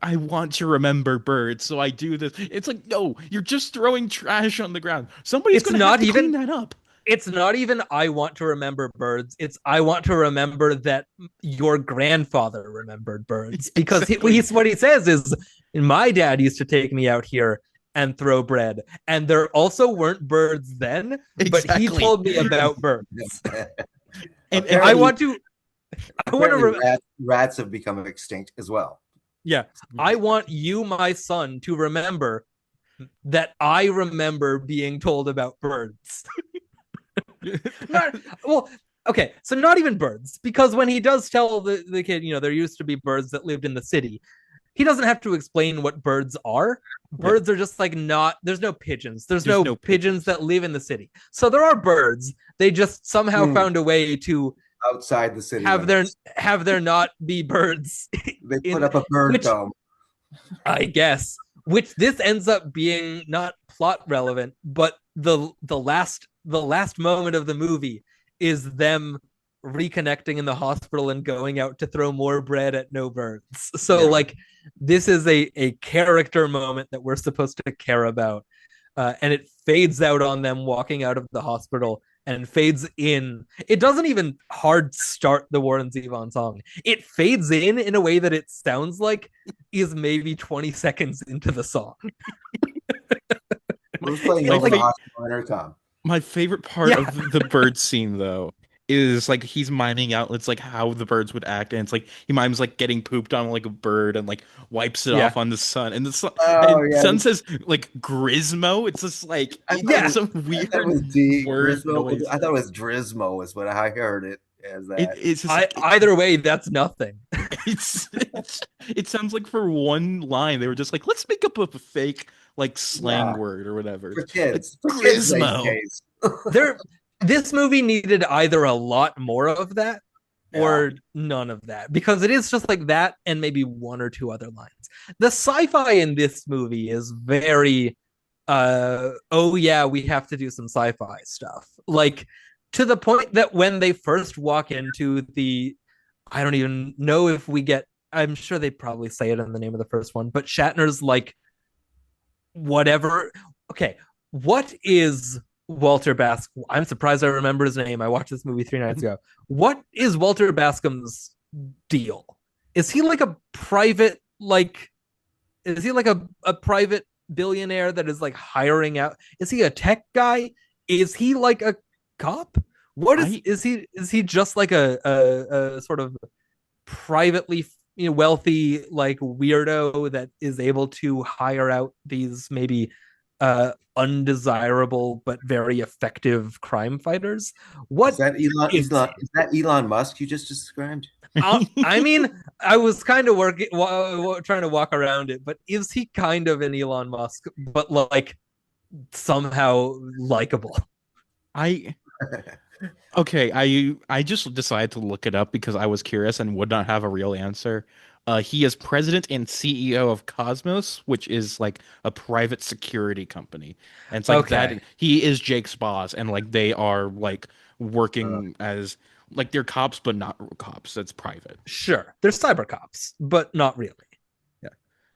I want to remember birds, so I do this. It's like, no, you're just throwing trash on the ground. Somebody's going to have to clean that up. It's not even I want to remember birds. It's I want to remember that your grandfather remembered birds. Because exactly. what he says is My dad used to take me out here and throw bread, and there also weren't birds then, but he Exactly. told me about birds. And I want to rats have become extinct as well. Yeah, I want you, my son, to remember that I remember being told about birds. Okay, so not even birds, because when he does tell the kid, there used to be birds that lived in the city, he doesn't have to explain what birds are. Birds are just like there's no pigeons. There's no pigeons that live in the city. So there are birds. They just somehow found a way to outside the city have there not be birds. They put up a bird dome. I guess. Which this ends up being not plot relevant, but the last moment of the movie is them reconnecting in the hospital and going out to throw more bread at no birds. So this is a character moment that we're supposed to care about, and it fades out on them walking out of the hospital and fades in. It doesn't even hard start the Warren Zevon song. It fades in a way that it sounds like is maybe 20 seconds into the song. My favorite part of the bird scene, though, is like he's miming out. It's like how the birds would act, and it's like he mimes like getting pooped on like a bird, and like wipes it off on the sun. And the sun, sun says like Grismo. It's just like some weird word noise. I thought it was Drismo is what I heard it as. That it's just, either way, that's nothing. It sounds like for one line they were just like, let's make up a fake like slang word or whatever for kids. Grismo. This movie needed either a lot more of that or none of that, because it is just like that and maybe one or two other lines. The sci-fi in this movie is very we have to do some sci-fi stuff, like to the point that when they first walk into I don't even know if we get, I'm sure they probably say it in the name of the first one, but Shatner's like, whatever. Okay, what is Walter Bascom? I'm surprised I remember his name. I watched this movie 3 nights ago. What is Walter Bascom's deal? Is he like a private, is he like a private billionaire that is like hiring out? Is he a tech guy? Is he like a cop? What is he just like a sort of privately wealthy like weirdo that is able to hire out these maybe undesirable but very effective crime fighters? What is that? Is that Elon Musk you just described? I mean, I was kind of trying to walk around it, but is he kind of an Elon Musk, but like somehow likable? Okay, I just decided to look it up because I was curious and would not have a real answer. He is president and CEO of Cosmos, which is like a private security company. And it's like that he is Jake's boss, and like they are like working as like they're cops, but not cops. It's private. Sure. They're cyber cops, but not really. Yeah.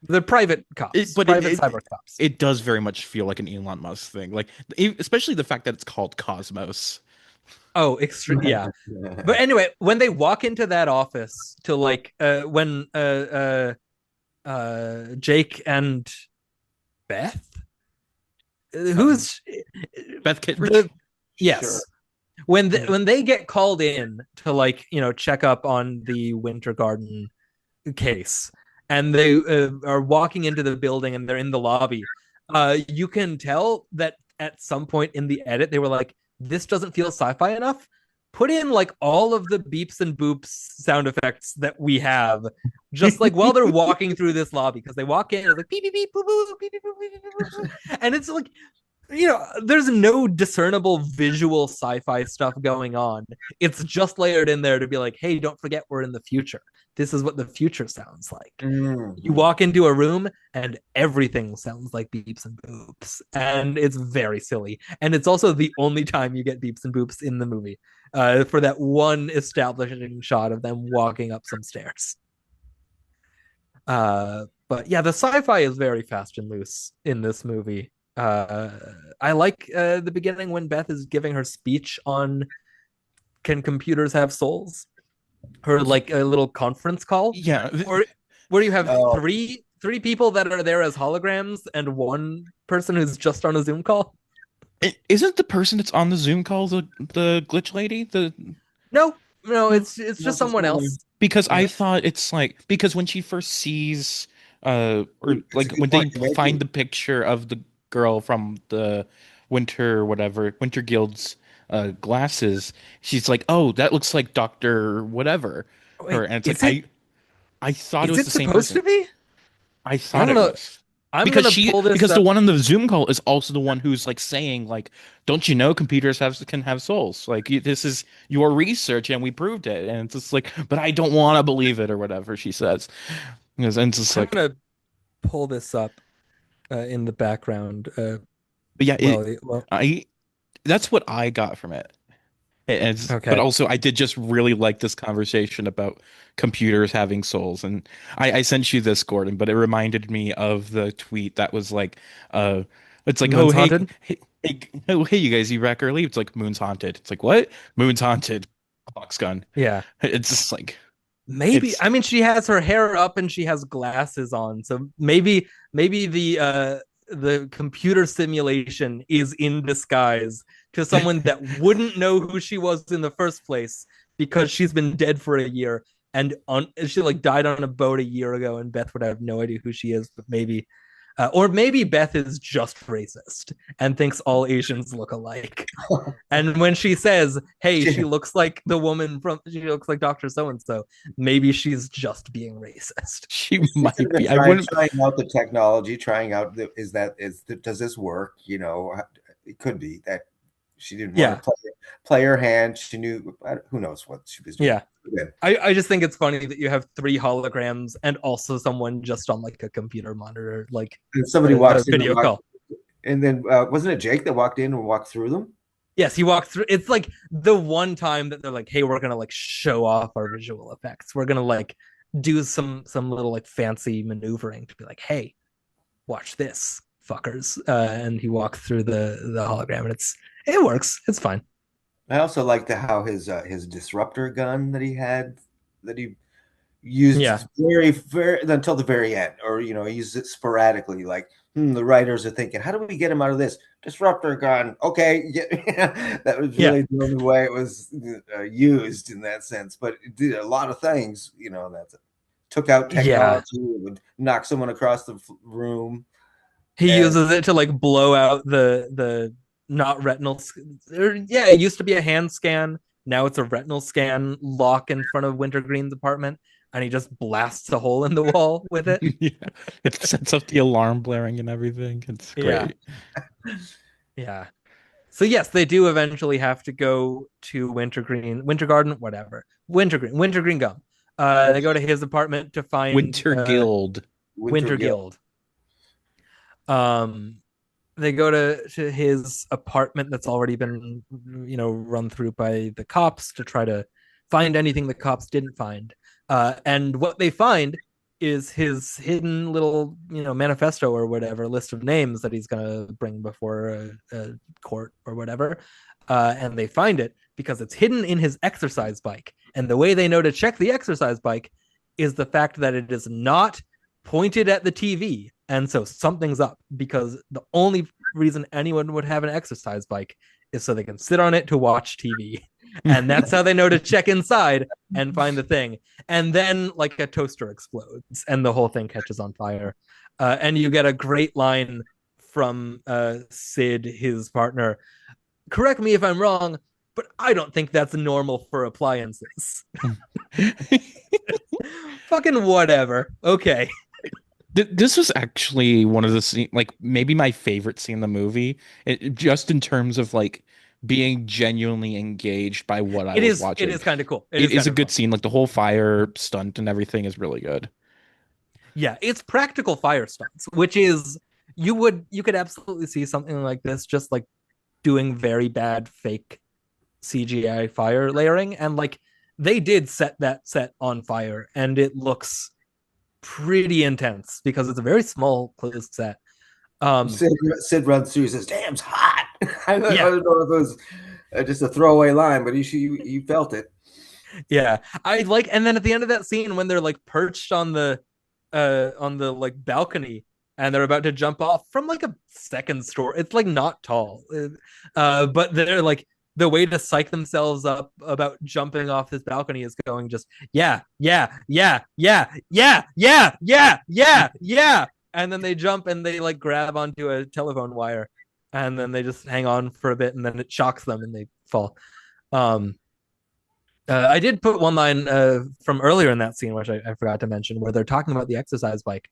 They're private cops. Cyber cops. It does very much feel like an Elon Musk thing. Like especially the fact that it's called Cosmos. Oh, extreme. Yeah. But anyway, when they walk into that office to like when Jake and Beth, who's Beth Kittredge? Yes. Sure. When they get called in to like, check up on the Winter Garden case, and they are walking into the building and they're in the lobby, you can tell that at some point in the edit they were like, this doesn't feel sci-fi enough. Put in like all of the beeps and boops sound effects that we have, just like while they're walking through this lobby, because they walk in and it's like beep beep beep boop boop beep beep boop beep boop, and it's like, there's no discernible visual sci-fi stuff going on. It's just layered in there to be like, hey, don't forget we're in the future. This is what the future sounds like. You walk into a room and everything sounds like beeps and boops, and it's very silly. And it's also the only time you get beeps and boops in the movie, for that one establishing shot of them walking up some stairs. But yeah, the sci-fi is very fast and loose in this movie. I like the beginning when Beth is giving her speech on can computers have souls, her like a little conference call, where you have three people that are there as holograms and one person who's just on a Zoom call. Isn't the person that's on the Zoom call the glitch lady? No, it's just someone else. Because I thought it's like, because when she first sees or like when they find the picture of the girl from the Winter Guild's glasses, she's like, oh, that looks like Dr. whatever. Wait, her, and it's like I thought it was the same supposed person. to be? I thought it was. Because the one on the Zoom call is also the one who's like saying like, don't you know computers can have souls? Like this is your research and we proved it. And it's just like, but I don't want to believe it or whatever she says. And it's just I'm gonna pull this up in the background. But yeah, that's what I got from it. Okay. But also, I did just really like this conversation about computers having souls, and I sent you this, Gordon. But it reminded me of the tweet that was like, it's like, Moon's oh haunted? hey, you guys, you back early? It's like Moon's haunted. It's like what? Moon's haunted. Box gun. Yeah, it's just like maybe. I mean, she has her hair up and she has glasses on, so maybe the computer simulation is in disguise to someone that wouldn't know who she was in the first place because she's been dead for a year and she like died on a boat a year ago, and Beth would have no idea who she is, but maybe or maybe Beth is just racist and thinks all Asians look alike. And when she says, hey, she looks like the woman she looks like Dr. So-and-so, maybe she's just being racist. She might be. Trying out the technology, does this work? You know, it could be that she didn't want to play her hand. She knew, who knows what she was doing. Yeah. I just think it's funny that you have three holograms and also someone just on like a computer monitor, like and somebody walks in video call. And then wasn't it Jake that walked in and walked through them? Yes, he walked through. It's like the one time that they're like, hey, we're gonna like show off our visual effects. We're gonna like do some little like fancy maneuvering to be like, hey, watch this, fuckers. And he walked through the hologram, and it works. It's fine. I also liked how his disruptor gun that he used very until the very end, or he used it sporadically. Like the writers are thinking, how do we get him out of this disruptor gun? Okay, that was really the only way it was used in that sense. But it did a lot of things. Took out technology. It would knock someone across the room. He uses it to like blow out the not retinal. It used to be a hand scan. Now it's a retinal scan lock in front of Wintergreen's apartment, and he just blasts a hole in the wall with it. It sets up the alarm blaring and everything. It's great. Yeah. So yes, they do eventually have to go to Winter Garden, whatever. Wintergreen Gum. They go to his apartment to find Winter Guild. They go to his apartment that's already been, run through by the cops to try to find anything the cops didn't find. And what they find is his hidden little, manifesto or whatever, list of names that he's going to bring before a court or whatever. And they find it because it's hidden in his exercise bike. And the way they know to check the exercise bike is the fact that it is not pointed at the TV. And so something's up, because the only reason anyone would have an exercise bike is so they can sit on it to watch TV. And that's how they know to check inside and find the thing. And then like a toaster explodes and the whole thing catches on fire. And you get a great line from Sid, his partner. Correct me if I'm wrong, but I don't think that's normal for appliances. Fucking whatever. Okay. This was actually one of the scenes, like maybe my favorite scene in the movie, just in terms of like being genuinely engaged by what I was watching. It is kind of cool. It is a good scene. Like the whole fire stunt and everything is really good. Yeah, it's practical fire stunts, which is you could absolutely see something like this just like doing very bad fake CGI fire layering, and like they did set that set on fire, and it looks pretty intense because it's a very small closed set. Sid runs through and says, damn, it's hot. I don't know if it was just a throwaway line, but you felt it. Yeah, I like, and then at the end of that scene when they're like perched on the on the like balcony, and they're about to jump off from like a second story. It's like not tall, but they're like the way to psych themselves up about jumping off this balcony is going just yeah, yeah, yeah, yeah, yeah, yeah, yeah, yeah, yeah, and then they jump and they like grab onto a telephone wire, and then they just hang on for a bit, and then it shocks them and they fall. I did put one line from earlier in that scene, which I forgot to mention, where they're talking about the exercise bike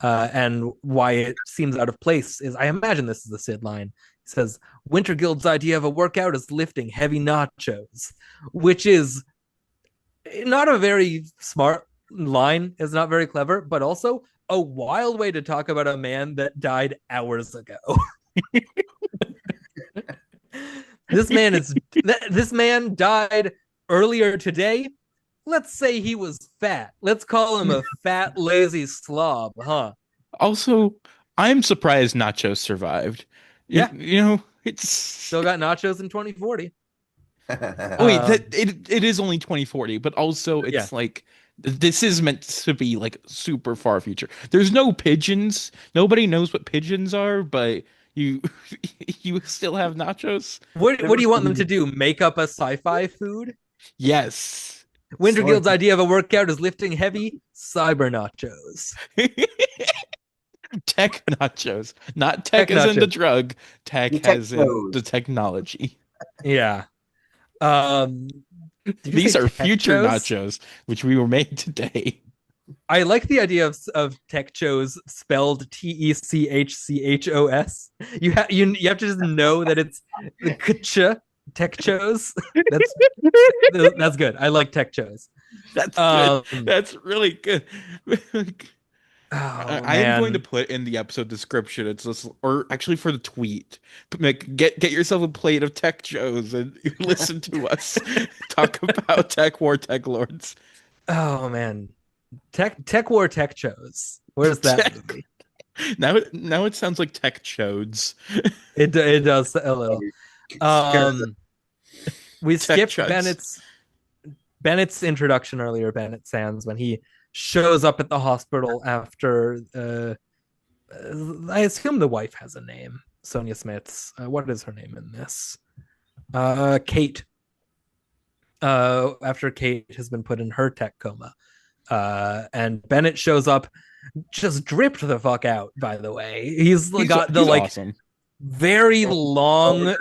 and why it seems out of place. Is I imagine this is the Sid line. It says, Wintergild's idea of a workout is lifting heavy nachos, which is not a very smart line. It's not very clever, but also a wild way to talk about a man that died hours ago. This man died earlier today. Let's say he was fat. Let's call him a fat, lazy slob, huh? Also, I'm surprised Nachos survived. Yeah. It's still got Nachos in 2040. Wait, it is only 2040, but also it's like this is meant to be like super far future. There's no pigeons. Nobody knows what pigeons are, but you still have Nachos. What do you want them to do? Make up a sci-fi food? Yes. Wintergild's idea of a workout is lifting heavy cyber nachos. Tech nachos. Not tech as in the drug. Tech as in the technology. Yeah. These are future nachos, which we were made today. I like the idea of TekChos spelled TECHCHOS. You have to just know that it's KCH. TekChos. That's good. I like TekChos. That's good. That's really good. I am going to put in the episode description. It's just, or actually for the tweet, get yourself a plate of TekChos and listen to us talk about TekWar TekLords. Oh man, TekWar TekChos. Where's that movie? Now it sounds like TekChodes. It does a little. We skipped Bennett's introduction earlier. Bennett Sands, when he shows up at the hospital after I assume the wife has a name. Sonia Smith's. What is her name in this? Kate. After Kate has been put in her tech coma, and Bennett shows up, just dripped the fuck out. By the way, he's got the awesome. Very long,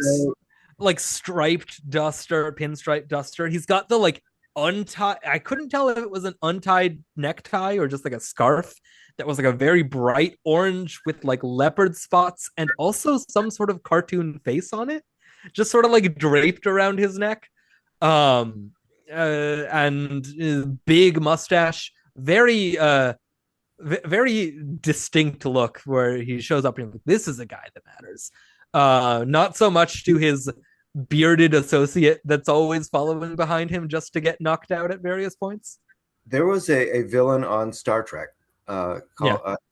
like striped duster, pinstripe duster. He's got the like untied. I couldn't tell if it was an untied necktie or just like a scarf that was like a very bright orange with like leopard spots and also some sort of cartoon face on it, just sort of like draped around his neck. And big mustache, very very distinct look where he shows up and like, this is a guy that matters. Not so much to his bearded associate that's always following behind him just to get knocked out at various points. There was a villain on Star Trek called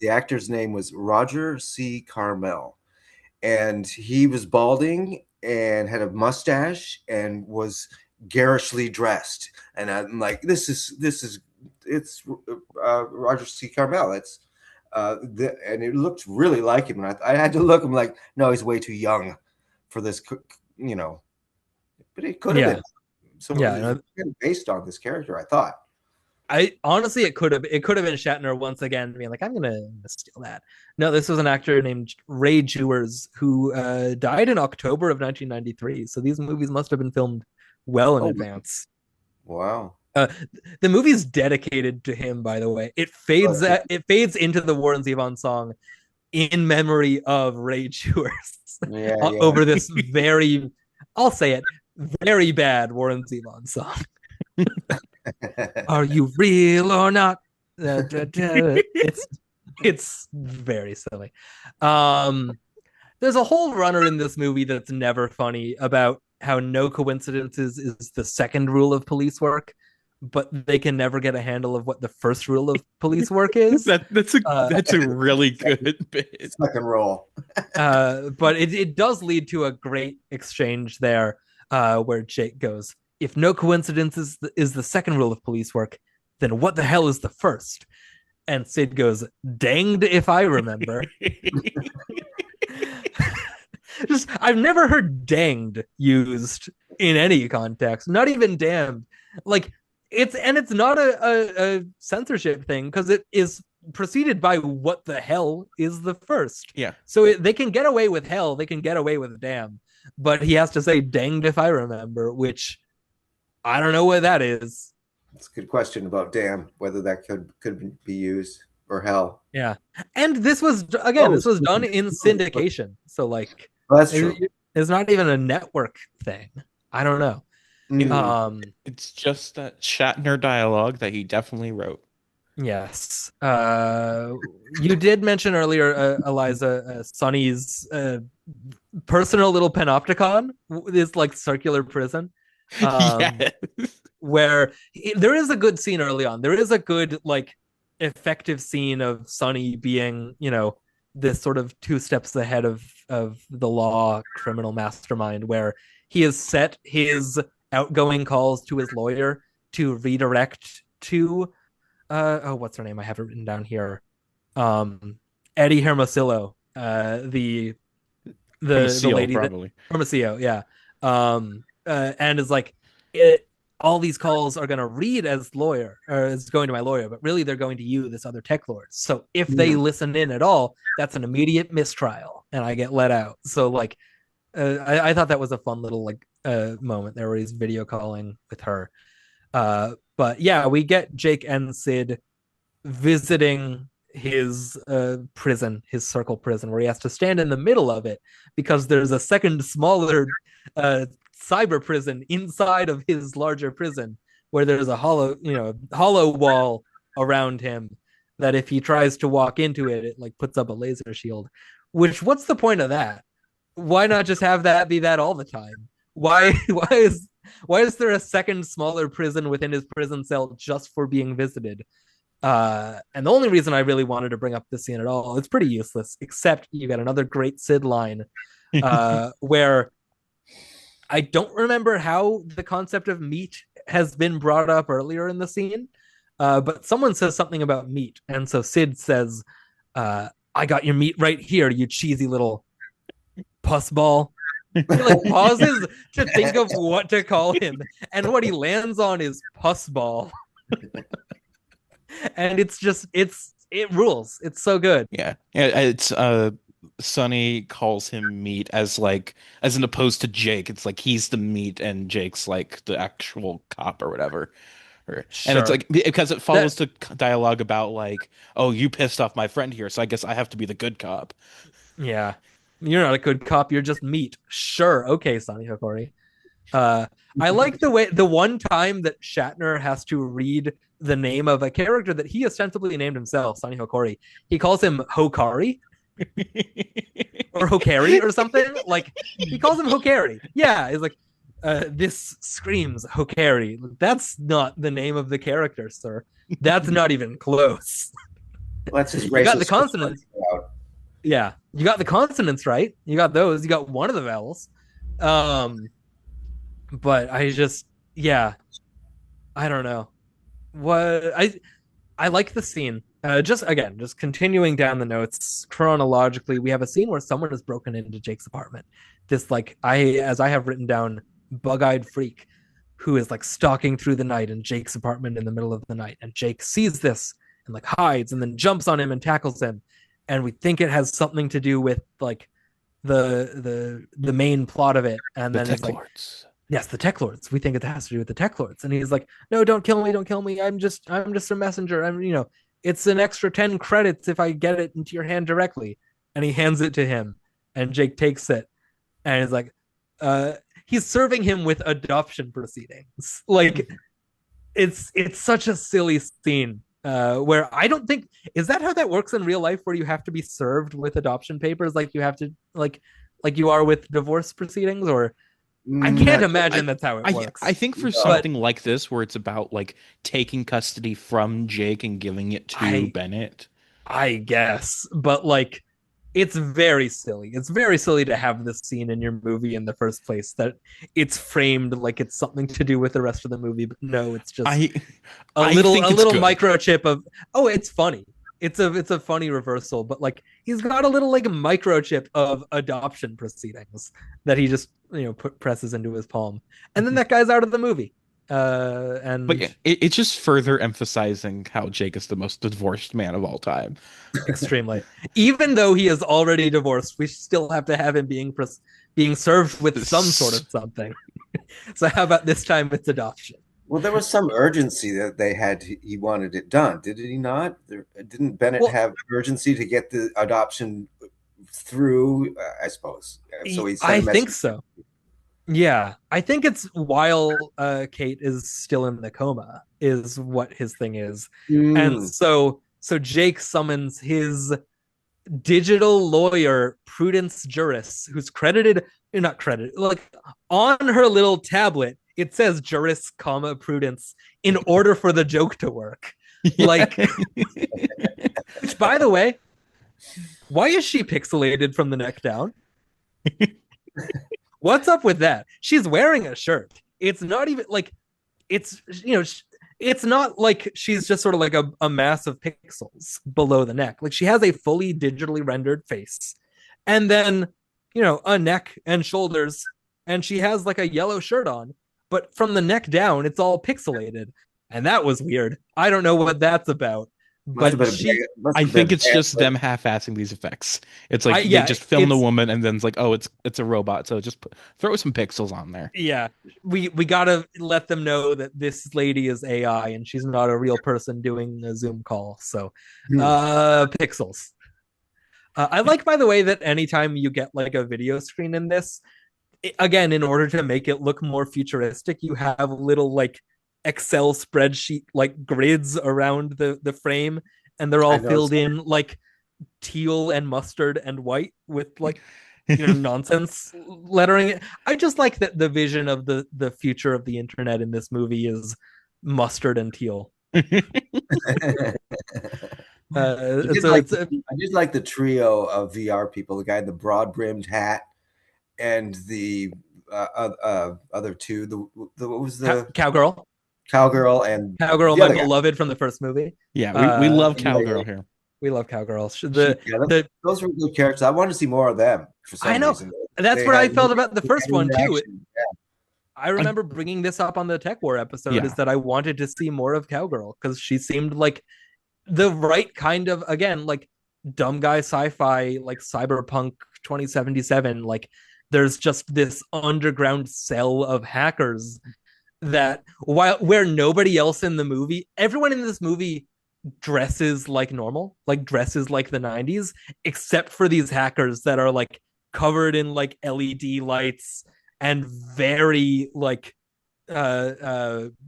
the actor's name was Roger C. Carmel, and he was balding and had a mustache and was garishly dressed, and I'm like, it's Roger C. Carmel. It's and it looked really like him, and I had to look. I'm like, no, he's way too young for this, but it could have been. So based on this character, I thought. Honestly, it could have been Shatner once again being like, I'm gonna steal that. No, this was an actor named Ray Jewers who died in October of 1993. So these movies must have been filmed well in advance. Wow. The movie's dedicated to him, by the way. It fades into the Warren Zevon song in memory of Ray Jewers over this very, I'll say it, very bad Warren Zevon song. Are you real or not? It's very silly. There's a whole runner in this movie that's never funny about how no coincidences is the second rule of police work, but they can never get a handle of what the first rule of police work is. That's a really good bit. Second rule. But it does lead to a great exchange there, where Jake goes, if no coincidence is the second rule of police work, then what the hell is the first? And Sid goes, "Danged if I remember." Just, I've never heard "danged" used in any context, not even "damned." Like, it's not a censorship thing, because it is preceded by "what the hell" is the first. Yeah. So they can get away with hell, they can get away with damn, but he has to say "danged if I remember," which I don't know what that is. It's a good question about damn, whether that could be used, or hell. Yeah. And this was done in syndication. So like, that's true. It's not even a network thing. I don't know. It's just that Shatner dialogue that he definitely wrote. Yes. You did mention earlier, Eliza, Sonny's personal little panopticon, this like circular prison. Yes. Where there is a good scene early on. There is a good, like, effective scene of Sonny being, this sort of 2 steps ahead of the law criminal mastermind, where he has set his outgoing calls to his lawyer to redirect to what's her name? I have it written down here. Eddie Hermosillo, the lady probably. Hermosillo, yeah. And is like, all these calls are going to read as lawyer, or as going to my lawyer, but really they're going to you, this other TekLords. So if they listen in at all, that's an immediate mistrial, and I get let out. So like, I thought that was a fun little like moment there where he's video calling with her. But yeah, we get Jake and Sid visiting his prison, his circle prison, where he has to stand in the middle of it because there's a second smaller cyber prison inside of his larger prison, where there's a hollow wall around him that if he tries to walk into it, it like puts up a laser shield. Which, what's the point of that? Why not just have that be that all the time? Why is there a second smaller prison within his prison cell just for being visited? And the only reason I really wanted to bring up this scene at all, it's pretty useless, except you got another great Sid line where I don't remember how the concept of meat has been brought up earlier in the scene, but someone says something about meat. And so Sid says, "I got your meat right here, you cheesy little pussball." He like pauses to think of what to call him, and what he lands on is pussball. And it's just, it rules. It's so good. Yeah. It's Sonny calls him meat as an opposed to Jake. It's like he's the meat and Jake's like the actual cop or whatever. And it's like, because it follows the dialogue about like, "Oh, you pissed off my friend here, so I guess I have to be the good cop." Yeah. You're not a good cop, you're just meat. Sure, okay, Sonny Hokori. I like the way, the one time that Shatner has to read the name of a character that he ostensibly named himself, Sonny Hokori, he calls him Hokari. Or Hokari or something. Like, he calls him Hokari. Yeah, he's like, this screams Hokari. That's not the name of the character, sir. That's not even close. Well, that's just you got the consonants. Yeah, you got the consonants right. You got those. You got one of the vowels. But I just, yeah, I don't know. What I like the scene. Just continuing down the notes chronologically, we have a scene where someone has broken into Jake's apartment. This, like, as I have written down, bug-eyed freak who is like stalking through the night in Jake's apartment in the middle of the night, and Jake sees this and like hides and then jumps on him and tackles him, and we think it has something to do with like the main plot of it, and then it's like, yes, the TekLords. We think it has to do with the TekLords, and he's like, "No, don't kill me. I'm just a messenger. It's an extra 10 credits if I get it into your hand directly." And he hands it to him, and Jake takes it, and he's like, he's serving him with adoption proceedings. Like, it's such a silly scene, where I don't think, is that how that works in real life, where you have to be served with adoption papers, like you have to, like you are with divorce proceedings, or I can't imagine that's how it works. I think for something like this, where it's about like taking custody from Jake and giving it to Bennett, I guess, but like, it's very silly. It's very silly to have this scene in your movie in the first place, that it's framed like it's something to do with the rest of the movie, but no, it's just a little microchip of, oh, it's funny. it's a funny reversal, but like he's got a little like microchip of adoption proceedings that he just presses into his palm, and then that guy's out of the movie. And But it's just further emphasizing how Jake is the most divorced man of all time. Extremely. Even though he is already divorced, we still have to have him being served with some sort of something. So how about this time it's adoption? Well, there was some urgency that they had. He wanted it done, did he not? Didn't Bennett have urgency to get the adoption through? I suppose. So I think so. Yeah, I think it's while Kate is still in the coma is what his thing is, and so Jake summons his digital lawyer Prudence Juris, who's not credited, like on her little tablet it says Juris, Prudence in order for the joke to work. Yeah. Like, which by the way, why is she pixelated from the neck down? What's up with that? She's wearing a shirt. It's not even like it's it's not like she's just sort of like a mass of pixels below the neck. Like she has a fully digitally rendered face, and then a neck and shoulders, and she has like a yellow shirt on. But from the neck down, it's all pixelated, and that was weird. I don't know what that's about. But I think it's just them half-assing these effects. It's like they just film the woman, and then it's like, oh, it's a robot, so just throw some pixels on there. Yeah, we gotta let them know that this lady is AI and she's not a real person doing a Zoom call. So, pixels. I like, by the way, that anytime you get like a video screen in this, again, in order to make it look more futuristic, you have little like Excel spreadsheet like grids around the frame, and they're all filled in like teal and mustard and white with like nonsense lettering. I just like that the vision of the future of the internet in this movie is mustard and teal. I just like the trio of VR people, the guy in the broad brimmed hat and the other two, what was the Cowgirl and my beloved from the first movie. Yeah, we love Cowgirl here. We love Cowgirl. Those were good characters. I want to see more of them for some reason. That's what I felt about the first one too. I remember bringing this up on the TekWar episode, is that I wanted to see more of Cowgirl because she seemed like the right kind of, again, like dumb guy sci-fi, like cyberpunk 2077. Like there's just this underground cell of hackers that where nobody else in the movie, everyone in this movie dresses like normal, like dresses like the 90s, except for these hackers that are like covered in like LED lights and very like very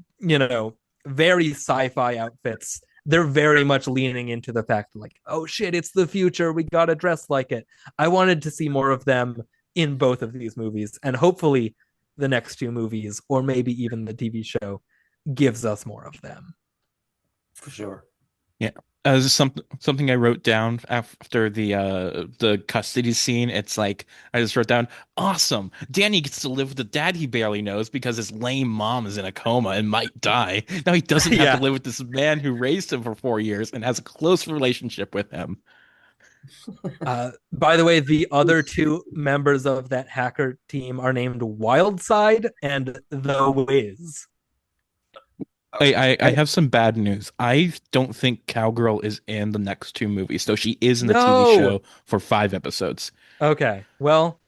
sci-fi outfits. They're very much leaning into the fact that like, oh shit, it's the future, we gotta dress like it. I wanted to see more of them in both of these movies, and hopefully the next two movies, or maybe even the TV show, gives us more of them. For sure. Yeah. Something I wrote down after the custody scene. It's like I just wrote down, awesome. Danny gets to live with the dad he barely knows because his lame mom is in a coma and might die. Now he doesn't have to live with this man who raised him for 4 years and has a close relationship with him. By the way, the other two members of that hacker team are named Wildside and The Wiz. I have some bad news. I don't think Cowgirl is in the next two movies, though she is in the TV show for 5 episodes. Okay, well,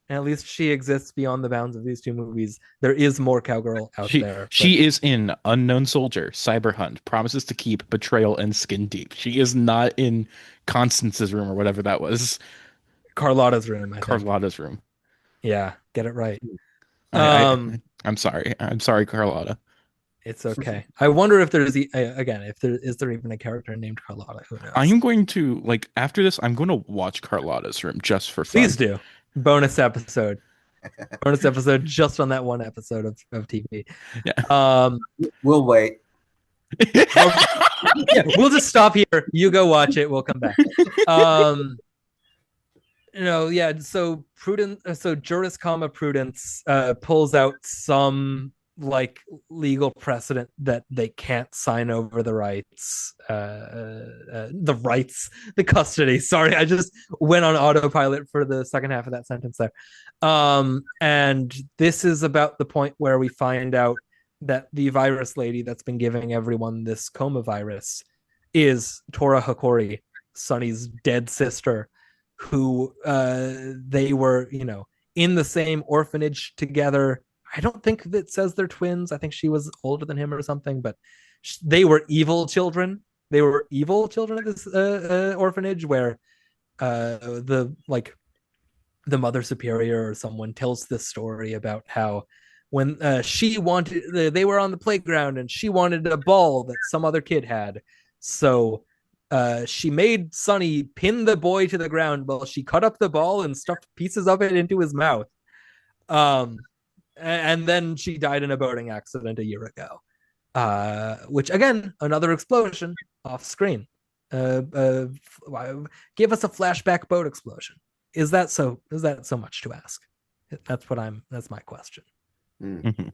at least she exists beyond the bounds of these two movies. There is more Cowgirl out there. She is in Unknown Soldier, Cyber Hunt, Promises to Keep, Betrayal, and Skin Deep. She is not in Constance's room or whatever that was. Carlotta's room. Carlotta's room. Yeah, get it right. I'm sorry. I'm sorry, Carlotta. It's okay. I wonder if there's if there even a character named Carlotta. Who knows? I'm going to after this. I'm going to watch Carlotta's room just for fun. Please do. Bonus episode just on that one episode of TV. Yeah. We'll wait. We'll just stop here. You go watch it. We'll come back. So Prudence, so Juris, Prudence pulls out some like legal precedent that they can't sign over the rights, the custody. Sorry, I just went on autopilot for the second half of that sentence there. And this is about the point where we find out that the virus lady that's been giving everyone this coma virus is Tora Hakori, Sonny's dead sister, who they were, in the same orphanage together. I don't think that says they're twins. I think she was older than him or something, but they were evil children. They were evil children at this orphanage where the mother superior or someone tells this story about how when she wanted, they were on the playground and she wanted a ball that some other kid had. So she made Sonny pin the boy to the ground while she cut up the ball and stuffed pieces of it into his mouth. And then she died in a boating accident a year ago. Which again, another explosion off screen. Give us a flashback boat explosion. Is that so much to ask? That's my question. Mm-hmm.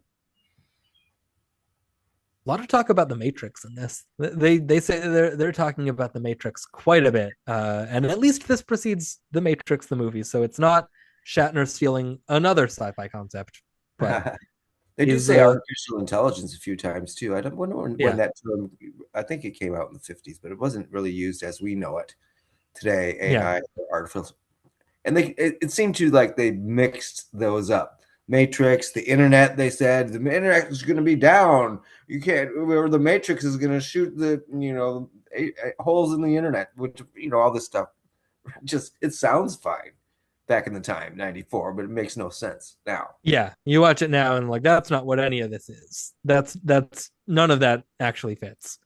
A lot of talk about the Matrix in this. They say they're talking about the Matrix quite a bit, and at least this precedes the Matrix, the movie, so it's not Shatner stealing another sci-fi concept. But they do say artificial intelligence a few times too. I don't wonder when that term. I think it came out in the 50s, but it wasn't really used as we know it today. AI, artificial, and it seemed to like they mixed those up. Matrix, the internet. They said the internet is going to be down. You can't. Or the Matrix is going to shoot the holes in the internet. Which all this stuff. Just it sounds fine back in the time, 94, but it makes no sense now. Yeah, you watch it now and like that's not what any of this is. That's none of that actually fits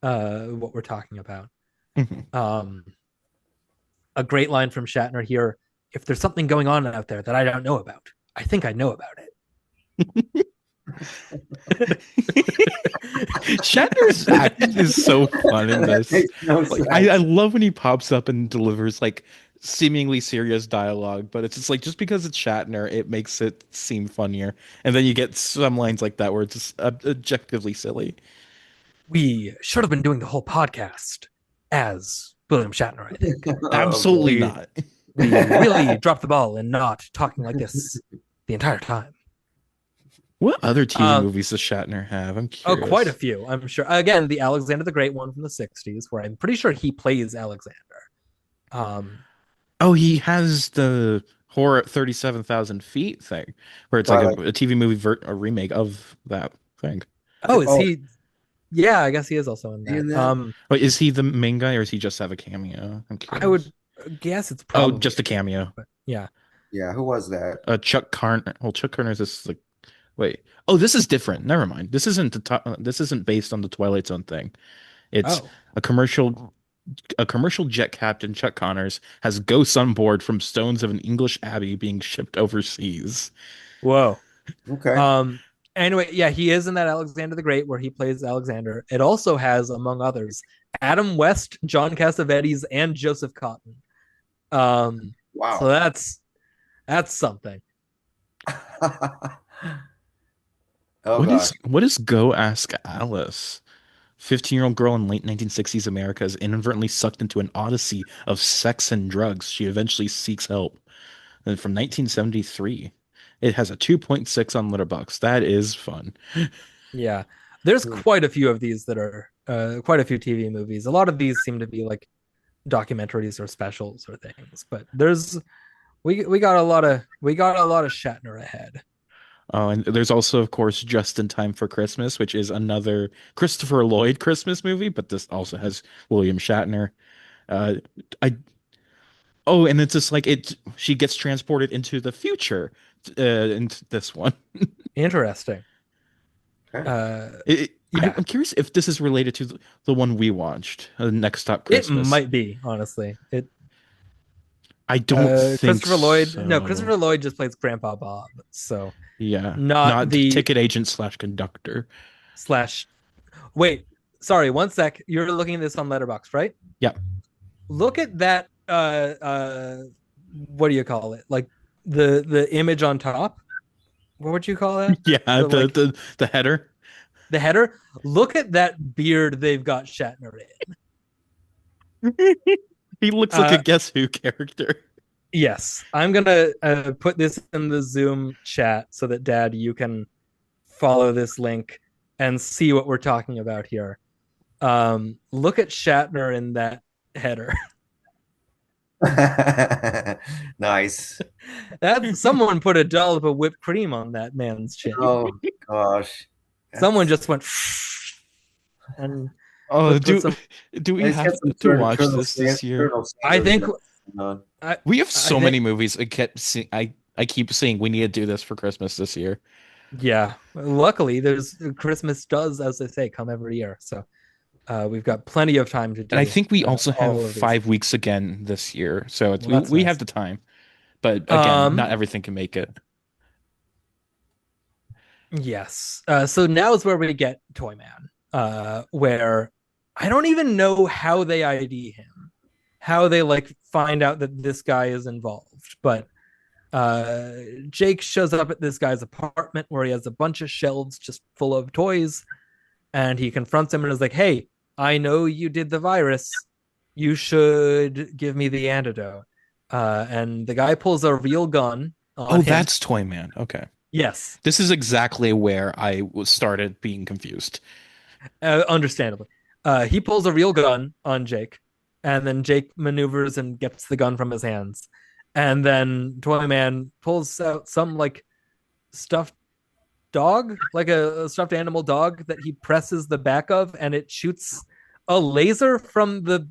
what we're talking about. Mm-hmm. A great line from Shatner here: "If there's something going on out there that I don't know about, I think I know about it." Shatner's acting is so fun in this. I love when he pops up and delivers like seemingly serious dialogue, but it's just like just because it's Shatner, it makes it seem funnier. And then you get some lines like that where it's just objectively silly. We should have been doing the whole podcast as William Shatner, I think. Absolutely not. We really dropped the ball in not talking like this the entire time. What other TV movies does Shatner have? I'm curious. Oh, quite a few, I'm sure. Again, the Alexander the Great one from the 60s, where I'm pretty sure he plays Alexander. He has the horror at 37,000 feet thing, where it's like a TV movie a remake of that thing. Oh, is he? Yeah, I guess he is also in that. Wait, is he the main guy, or does he just have a cameo? I'm curious. I would guess it's probably just a cameo. But yeah. Who was that? Chuck Carner. Well, Chuck Carner's this like. Wait. Oh, this is different. Never mind. This isn't this isn't based on the Twilight Zone thing. It's a commercial jet captain, Chuck Connors, has ghosts on board from stones of an English abbey being shipped overseas. Whoa. Okay. Anyway, yeah, he is in that Alexander the Great where he plays Alexander. It also has, among others, Adam West, John Cassavetes, and Joseph Cotton. Wow. So that's something. What is Go Ask Alice? 15-year-old girl in late 1960s America is inadvertently sucked into an odyssey of sex and drugs. She eventually seeks help. And from 1973, it has a 2.6 on Letterboxd. That is fun. Yeah, there's quite a few of these that are quite a few TV movies. A lot of these seem to be like documentaries or specials or things. But we got a lot of Shatner ahead. Oh, and there's also, of course, Just in Time for Christmas, which is another Christopher Lloyd Christmas movie, but this also has William Shatner. And it's just like she gets transported into the future into this one. Interesting. I'm curious if this is related to the one we watched, Next Stop Christmas. It might be, honestly. I don't think Christopher Lloyd. so. No, Christopher Lloyd just plays Grandpa Bob. So yeah, not the ticket agent / conductor / Wait, sorry, one sec. You're looking at this on Letterboxd, right? Yeah. Look at that. What do you call it? Like the image on top. what would you call that? Yeah, the header. The header. Look at that beard they've got Shatner in. He looks like a Guess Who character. Yes, I'm gonna put this in the Zoom chat so that Dad, you can follow this link and see what we're talking about here. Look at Shatner in that header. Nice. That someone put a dollop of whipped cream on that man's chin. Oh gosh. Someone just went and do we have to watch this year? I think we have so many movies. I keep saying we need to do this for Christmas this year. Yeah, luckily there's Christmas does, as they say, come every year. So we've got plenty of time to do. And I think we also have 5 weeks again this year, so we have the time. But again, not everything can make it. Yes. So now is where we get Toyman, where I don't even know how they ID him, how they like find out that this guy is involved. But Jake shows up at this guy's apartment where he has a bunch of shelves just full of toys, and he confronts him and is like, "Hey, I know you did the virus. You should give me the antidote." And the guy pulls a real gun on him. That's Toyman. Okay. Yes. This is exactly where I started being confused. Understandably. He pulls a real gun on Jake, and then Jake maneuvers and gets the gun from his hands. And then Toyman pulls out some like stuffed dog, like a stuffed animal dog that he presses the back of, and it shoots a laser from the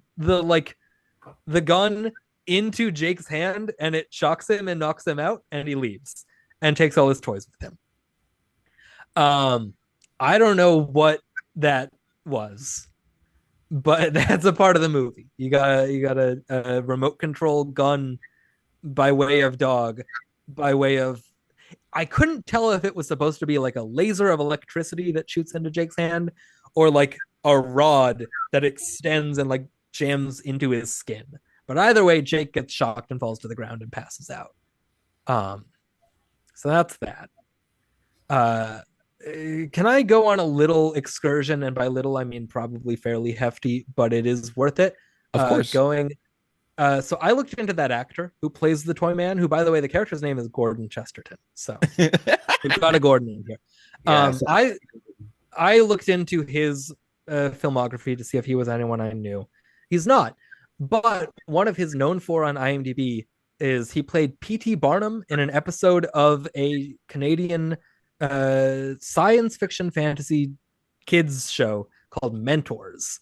gun into Jake's hand, and it shocks him and knocks him out, and he leaves and takes all his toys with him. I don't know what that was, but that's a part of the movie. You got a remote control gun by way of dog, by way of, I couldn't tell if it was supposed to be like a laser of electricity that shoots into Jake's hand, or like a rod that extends and like jams into his skin. But either way, Jake gets shocked and falls to the ground and passes out. So that's that. Can I go on a little excursion? And by little, I mean probably fairly hefty, but it is worth it. Of course. So I looked into that actor who plays the Toyman, who, by the way, the character's name is Gordon Chesterton. So we've got a Gordon in here. I looked into his filmography to see if he was anyone I knew. He's not. But one of his known for on IMDb is he played P.T. Barnum in an episode of a Canadian science fiction fantasy kids show called Mentors,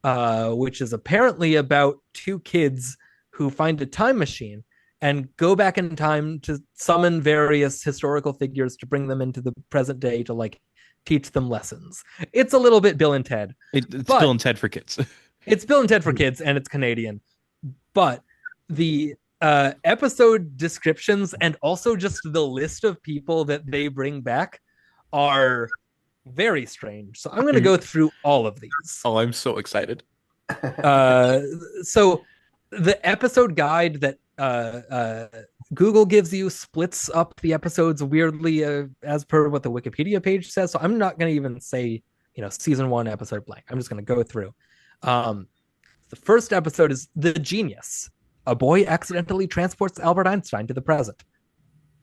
which is apparently about two kids who find a time machine and go back in time to summon various historical figures to bring them into the present day to like teach them lessons. It's a little bit Bill and Ted. It's Bill and Ted for kids. It's Bill and Ted for kids, and it's Canadian. But the episode descriptions and also just the list of people that they bring back are very strange. So I'm going to go through all of these. Oh, I'm so excited. So the episode guide that Google gives you splits up the episodes weirdly as per what the Wikipedia page says. So I'm not going to even say, season 1 episode blank. I'm just going to go through. The first episode is The Genius. A boy accidentally transports Albert Einstein to the present.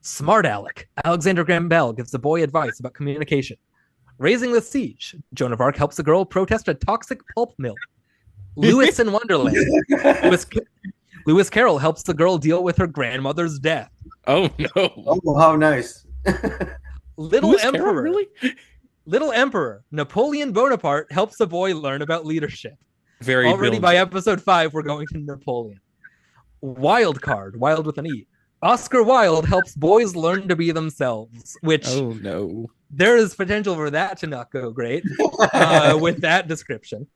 Smart Alec. Alexander Graham Bell gives the boy advice about communication. Raising the Siege. Joan of Arc helps a girl protest a toxic pulp mill. Lewis in Wonderland. Lewis Carroll helps the girl deal with her grandmother's death. Oh, no. Oh, how nice. Little Lewis Emperor. Carroll, really? Little Emperor. Napoleon Bonaparte helps the boy learn about leadership. Very Already Bill. by episode 5, we're going to Napoleon. Wild Card. Wild with an E. Oscar Wilde helps boys learn to be themselves, which Oh, no. there is potential for that to not go great with that description.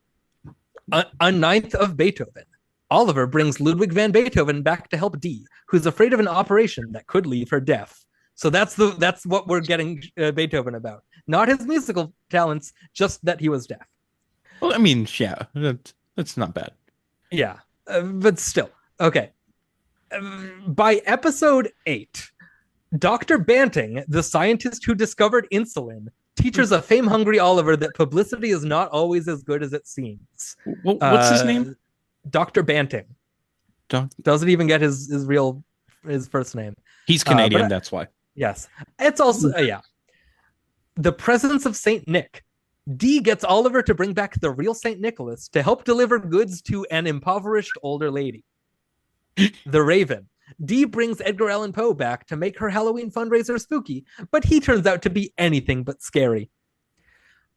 A Ninth of Beethoven. Oliver brings Ludwig van Beethoven back to help Dee, who's afraid of an operation that could leave her deaf. So that's what we're getting Beethoven about. Not his musical talents, just that he was deaf. Well, I mean, yeah, that's not bad. Yeah, but still. Okay. By episode 8, Dr. Banting, the scientist who discovered insulin, teaches a fame-hungry Oliver that publicity is not always as good as it seems. What's his name? Dr. Banting. Doesn't even get his first name. He's Canadian, that's why. Yes. It's also, the presence of Saint Nick. Dee gets Oliver to bring back the real Saint Nicholas to help deliver goods to an impoverished older lady. The Raven. Dee brings Edgar Allan Poe back to make her Halloween fundraiser spooky, but he turns out to be anything but scary.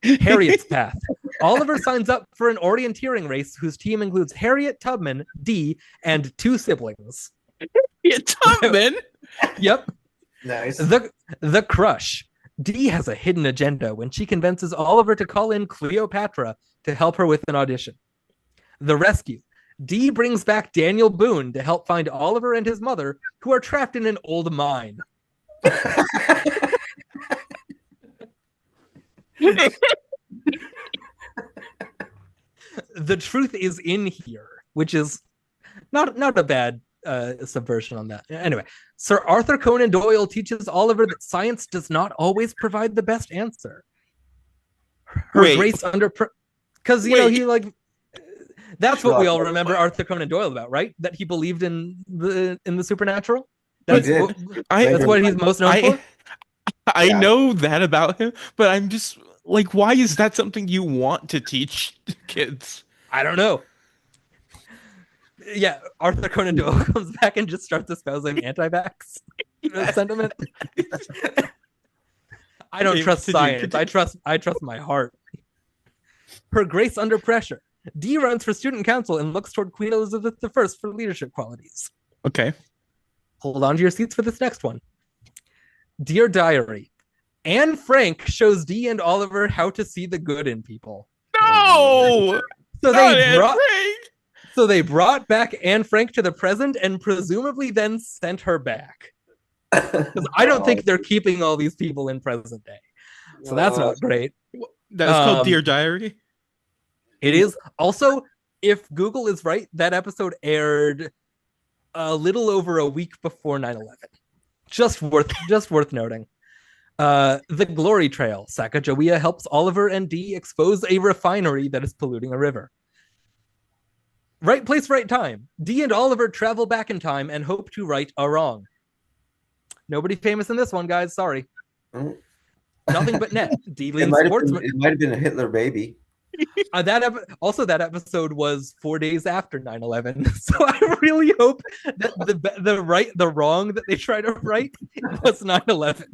Harriet's Path. Oliver signs up for an orienteering race whose team includes Harriet Tubman, Dee, and 2 siblings. Harriet Tubman? Yep. Nice. The Crush. Dee has a hidden agenda when she convinces Oliver to call in Cleopatra to help her with an audition. The Rescue. Dee brings back Daniel Boone to help find Oliver and his mother, who are trapped in an old mine. The Truth is in Here, which is not a bad subversion on that. Anyway, Sir Arthur Conan Doyle teaches Oliver that science does not always provide the best answer. Her grace under, because he like. That's what we all remember Arthur Conan Doyle about, right? That he believed in the supernatural. That's what he's most known for. I know that about him, but I'm just like, why is that something you want to teach kids? I don't know. Yeah, Arthur Conan Doyle comes back and just starts espousing anti-vax sentiment. I don't trust science. I trust my heart. Her grace under pressure. Dee runs for student council and looks toward Queen Elizabeth I for leadership qualities. Okay. Hold on to your seats for this next one. Dear Diary. Anne Frank shows Dee and Oliver how to see the good in people. No! So they brought back Anne Frank to the present and presumably then sent her back. Because I don't think they're keeping all these people in present day. So that's not great. That is called Dear Diary? It is. Also, if Google is right, that episode aired a little over a week before 9/11. Just worth noting. The Glory Trail. Sacagawea helps Oliver and Dee expose a refinery that is polluting a river. Right place, right time. Dee and Oliver travel back in time and hope to right a wrong. Nobody famous in this one, guys. Sorry. Nothing but net. Dee leads sportsman. It might have been a Hitler baby. That episode was 4 days after 9/11, so I really hope that the wrong that they try to right was 9/11.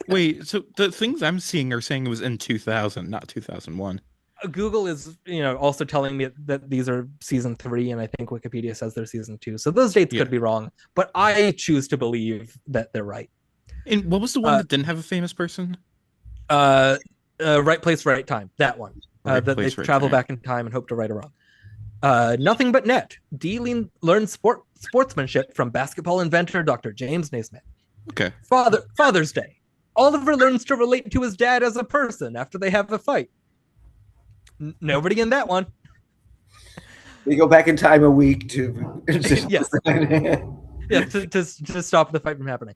Wait, so the things I'm seeing are saying it was in 2000, not 2001. Google is also telling me that these are season 3, and I think Wikipedia says they're season 2, so those dates could be wrong, but I choose to believe that they're right. And what was the one that didn't have a famous person? Right place, right time. That one. That they travel back in time and hope to right a wrong. Nothing but net. Dee learns sportsmanship from basketball inventor Dr. James Naismith. Okay. Father's Day. Oliver learns to relate to his dad as a person after they have a fight. Nobody in that one. We go back in time a week to yes. Yeah, to stop the fight from happening.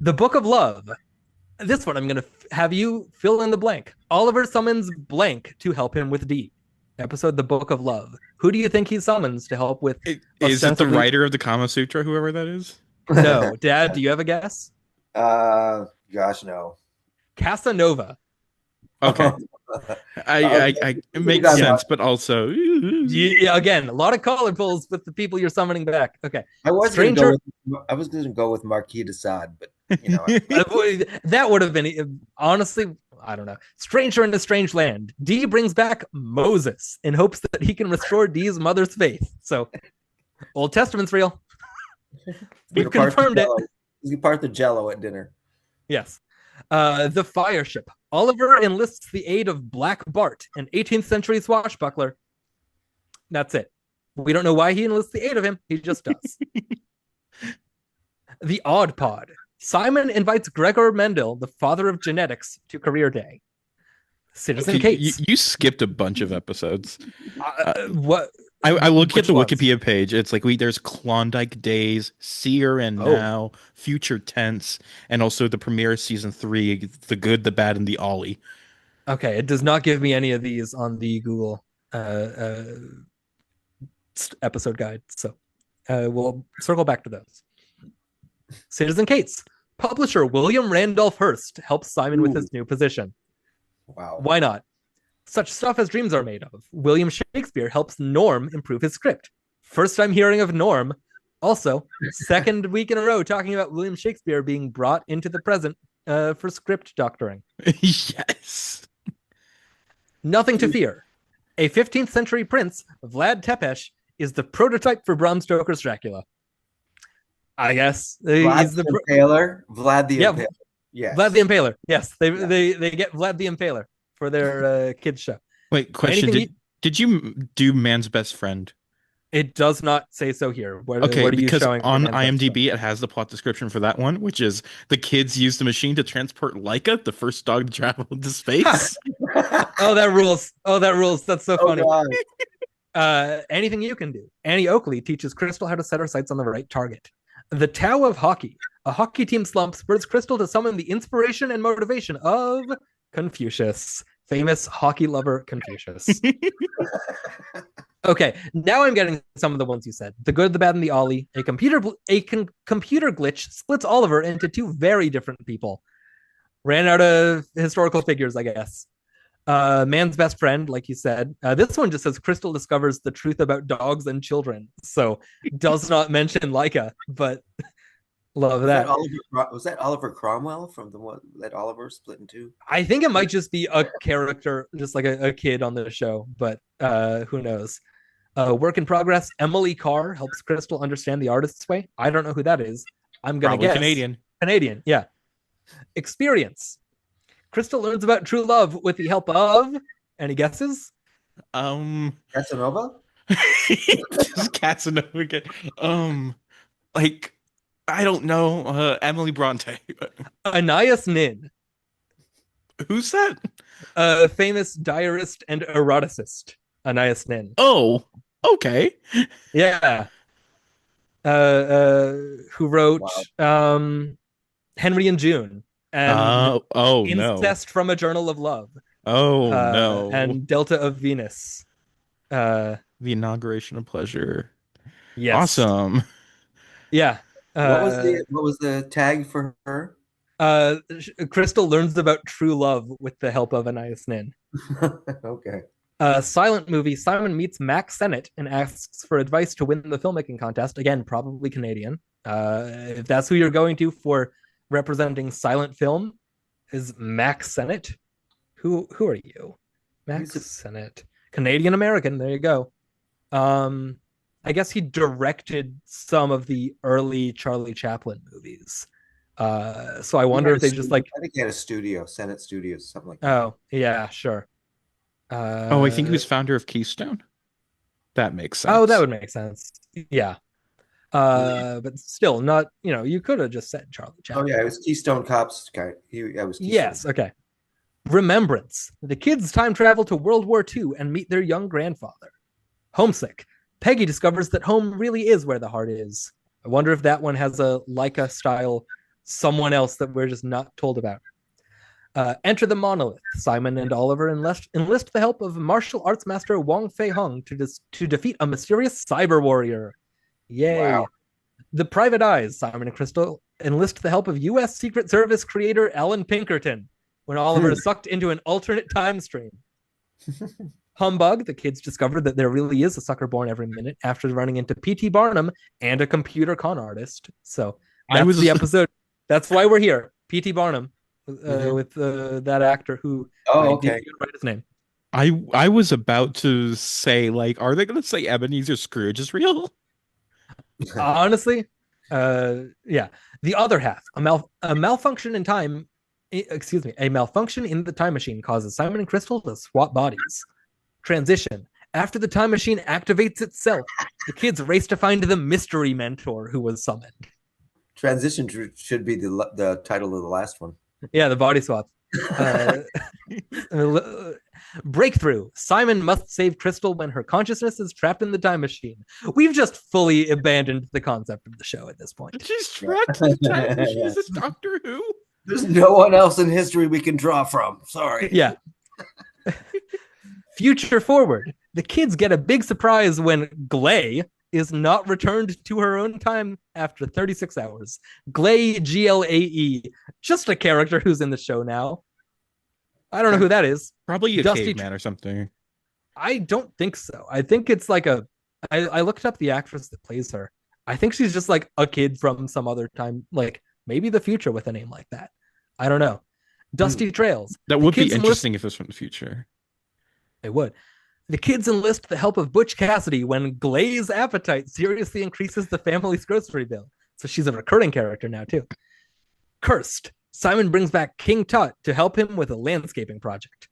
The Book of Love. This one I'm going to have you fill in the blank. Oliver summons blank to help him with Dee. Episode The Book of Love. Who do you think he summons to help with? Is it the writer of the Kama Sutra, whoever that is? No. Dad, do you have a guess? Gosh, no. Casanova. Okay. It makes sense, but also again, a lot of collar pulls with the people you're summoning back. Okay. I was going to go with Marquis de Sade, but that would have been, honestly, I don't know. Stranger in a Strange Land. Dee brings back Moses in hopes that he can restore Dee's mother's faith. So, Old Testament's real. We've confirmed it. You part the Jello at dinner. Yes. The Fire Ship. Oliver enlists the aid of Black Bart, an 18th century swashbuckler. That's it. We don't know why he enlists the aid of him. He just does. The Odd Pod. Simon invites Gregor Mendel, the father of genetics, to career day. Citizen Kate. You skipped a bunch of episodes. What? I look at the ones? Wikipedia page. It's like there's Klondike Days, Seer and Now, Future Tense, and also the premiere season 3, The Good, the Bad, and the Ollie. Okay, it does not give me any of these on the Google episode guide, so we'll circle back to those. Citizen Kate's publisher William Randolph Hearst helps Simon with his new position. Wow. Why not? Such stuff as dreams are made of. William Shakespeare helps Norm improve his script. First time hearing of Norm. Also, second week in a row talking about William Shakespeare being brought into the present for script doctoring. Yes. Nothing to fear. A 15th century prince, Vlad Tepes, is the prototype for Bram Stoker's Dracula. I guess he's the Impaler. Vlad the Impaler. Yes. Vlad the Impaler. Yes, they get Vlad the Impaler for their kids show. Wait, question: Did you do Man's Best Friend? It does not say so here. What are you because showing on IMDb it has the plot description for that one, which is the kids use the machine to transport Laika, the first dog to travel into space. Oh, that rules. That's so funny. Anything you can do. Annie Oakley teaches Crystal how to set her sights on the right target. The Tao of Hockey. A hockey team slump spurs Crystal to summon the inspiration and motivation of Confucius. Famous hockey lover Confucius. Okay, now I'm getting some of the ones you said. The Good, the Bad, and the Ollie. A computer glitch splits Oliver into two very different people. Ran out of historical figures, I guess. Man's Best Friend, like you said. This one just says Crystal discovers the truth about dogs and children. So does not mention Laika, but love that. Was that Oliver Cromwell from the one that Oliver split in two? I think it might just be a character, just like a kid on the show, but who knows? Work in progress. Emily Carr helps Crystal understand the artist's way. I don't know who that is. I'm going to guess. Canadian, yeah. Experience. Crystal learns about true love with the help of... Any guesses? Casanova? Casanova. I don't know. Emily Bronte. Anais Nin. Who's that? Famous diarist and eroticist. Anais Nin. Oh, okay. Yeah. Who wrote Henry and June and Incest from a Journal of Love. Oh no. And Delta of Venus. The Inauguration of Pleasure. Yes. Awesome. Yeah. What was the tag for her? Crystal learns about true love with the help of Anais Nin. Okay. Silent movie. Simon meets Max Sennett and asks for advice to win the filmmaking contest. Again, probably Canadian. If that's who you're going to for representing silent film, is Max Sennett. Who are you? Max Sennett. Canadian American. There you go. I guess he directed some of the early Charlie Chaplin movies. So I wonder if they just like... I think he had a studio, Sennett Studios, something like that. Oh, yeah, sure. I think he was founder of Keystone. That makes sense. Oh, that would make sense. Yeah. But still, not, you could have just said Charlie Chaplin. Oh, yeah, it was Keystone Cops guy. Yes, okay. Remembrance. The kids time travel to World War II and meet their young grandfather. Homesick. Peggy discovers that home really is where the heart is. I wonder if that one has a Laika style someone else that we're just not told about. Enter the Monolith. Simon and Oliver enlist the help of martial arts master Wong Fei Hung to defeat a mysterious cyber warrior. Yay. Wow. The Private Eyes. Simon and Crystal enlist the help of U.S. Secret Service creator Alan Pinkerton when Oliver is sucked into an alternate time stream. Humbug. The kids discover that there really is a sucker born every minute after running into P.T. Barnum and a computer con artist. So that's the episode. That's why we're here. P.T. Barnum. With that actor who didn't write his name. I was about to say, are they going to say Ebenezer Scrooge is real? Honestly, yeah. The Other Half, a malfunction in time. Excuse me, a malfunction in the time machine causes Simon and Crystal to swap bodies. Transition. After the time machine activates itself, the kids race to find the mystery mentor who was summoned. Transition should be the title of the last one. Yeah, the body swap. Breakthrough. Simon must save Crystal when her consciousness is trapped in the time machine. We've just fully abandoned the concept of the show at this point. She's trapped in the time machine. Is this Doctor Who? There's no one else in history we can draw from. Sorry. Yeah. Future forward. The kids get a big surprise when Glae is not returned to her own time after 36 hours. Glae, Glae. Just a character who's in the show now. I don't know who that is. Probably a Dusty caveman or something. I don't think so. I think it's like I looked up the actress that plays her. I think she's just like a kid from some other time, like maybe the future with a name like that. I don't know. Dusty Trails. That would be interesting if it was from the future. It would. The kids enlist the help of Butch Cassidy when Glae's appetite seriously increases the family's grocery bill. So she's a recurring character now, too. Cursed. Simon brings back King Tut to help him with a landscaping project.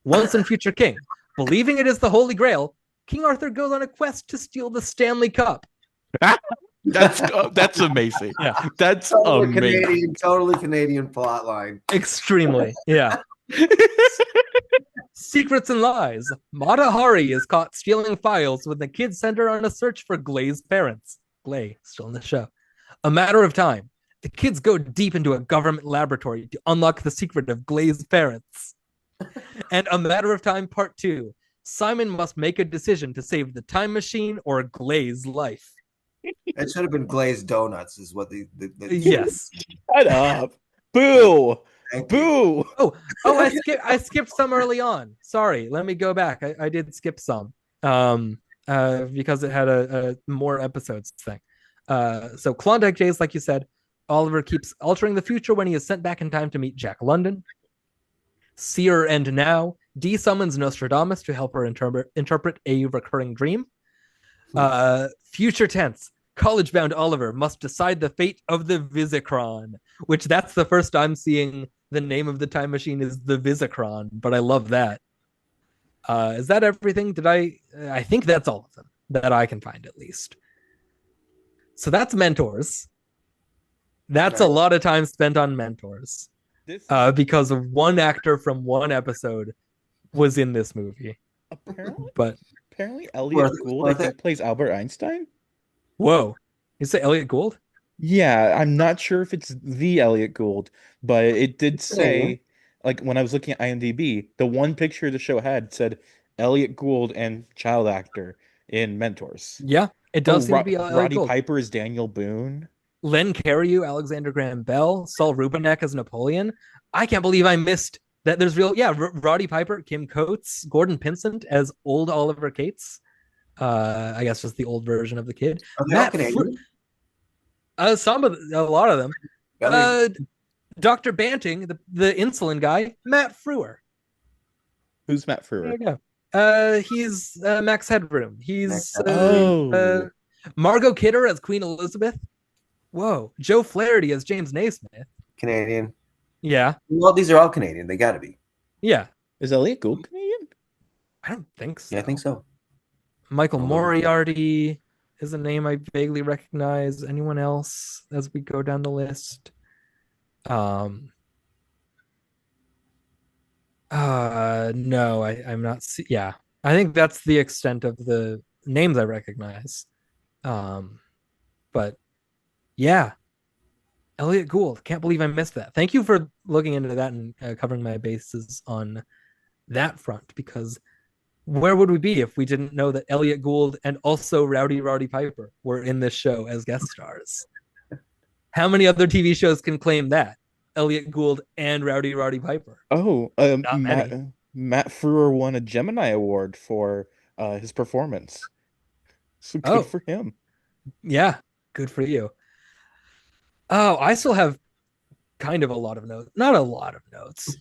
Once in Future King, believing it is the Holy Grail, King Arthur goes on a quest to steal the Stanley Cup. That's amazing. Yeah, that's amazing. Totally Canadian plot line. Extremely, yeah. Secrets and Lies. Mata Hari is caught stealing files when the kids send her on a search for Glae's parents. Glae, still in the show. A Matter of Time. The kids go deep into a government laboratory to unlock the secret of Glae's parents. And A Matter of Time Part 2. Simon must make a decision to save the time machine or Glae's life. It should have been glazed donuts, is what the Yes. Shut up. Boo. Boo. I skipped some early on. Sorry, let me go back. I did skip some because it had a more episodes thing. So Klondike Days, like you said, Oliver keeps altering the future when he is sent back in time to meet Jack London. Seer and Now. Dee summons Nostradamus to help her interpret a recurring dream. Future tense. College-bound Oliver must decide the fate of the Visichron, which that's the first I'm seeing the name of the time machine is the Visichron, but I love that. Is that everything? I think that's all of them that I can find at least. So that's Mentors. That's a lot of time spent on Mentors. Because of one actor from one episode was in this movie. Apparently Elliot Gould, I think, plays Albert Einstein. Whoa. You say Elliot Gould? Yeah, I'm not sure if it's the Elliot Gould, but it did say, like, when I was looking at IMDb, the one picture the show had said Elliot Gould and child actor in Mentors. Yeah, it does seem to be Elliot Roddy Gould. Piper is Daniel Boone. Len Cariou, Alexander Graham Bell, Saul Rubinek as Napoleon. I can't believe I missed that. There's Roddy Piper, Kim Coates, Gordon Pinsent as old Oliver Cates. I guess just the old version of the kid. Matt a lot of them. Dr. Banting, the insulin guy, Matt Frewer. Who's Matt Frewer? There you go. He's Max Headroom. He's Margot Kidder as Queen Elizabeth. Whoa. Joe Flaherty as James Naismith. Canadian. Yeah. Well, these are all Canadian. They got to be. Yeah. Is Elliot Gould Canadian? I don't think so. Yeah, I think so. Michael Moriarty is a name I vaguely recognize. Anyone else as we go down the list? No, I'm not. Yeah, I think that's the extent of the names I recognize. But yeah, Elliot Gould. Can't believe I missed that. Thank you for looking into that and covering my bases on that front, because where would we be if we didn't know that Elliot Gould and also Roddy Piper were in this show as guest stars? How many other TV shows can claim that? Elliot Gould and Roddy Piper. Matt Frewer won a Gemini Award for his performance. So good for him. Yeah, good for you. Oh, I still have kind of a lot of notes. Not a lot of notes,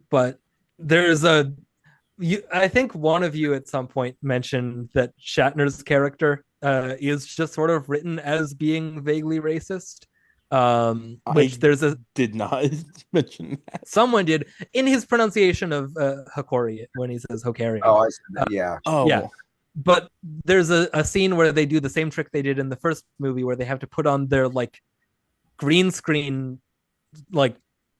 but there's I think one of you at some point mentioned that Shatner's character is just sort of written as being vaguely racist. Which did not mention that. Someone did in his pronunciation of Hokori when he says Hokari. Oh, I said that. Yeah. Yeah. But there's a scene where they do the same trick they did in the first movie, where they have to put on their like green screen like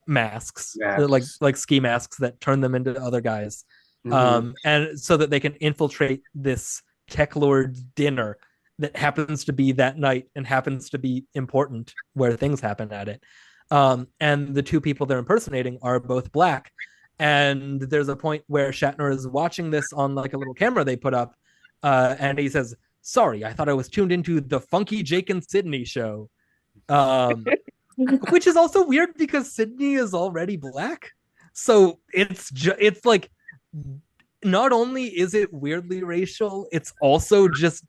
masks. Like ski masks that turn them into other guys. And so that they can infiltrate this TekLords dinner that happens to be that night and happens to be important where things happen at it. And the two people they're impersonating are both black. And there's a point where Shatner is watching this on like a little camera they put up, and he says, "Sorry, I thought I was tuned into the Funky Jake and Sydney show," which is also weird because Sydney is already black. So it's like, not only is it weirdly racial, it's also just,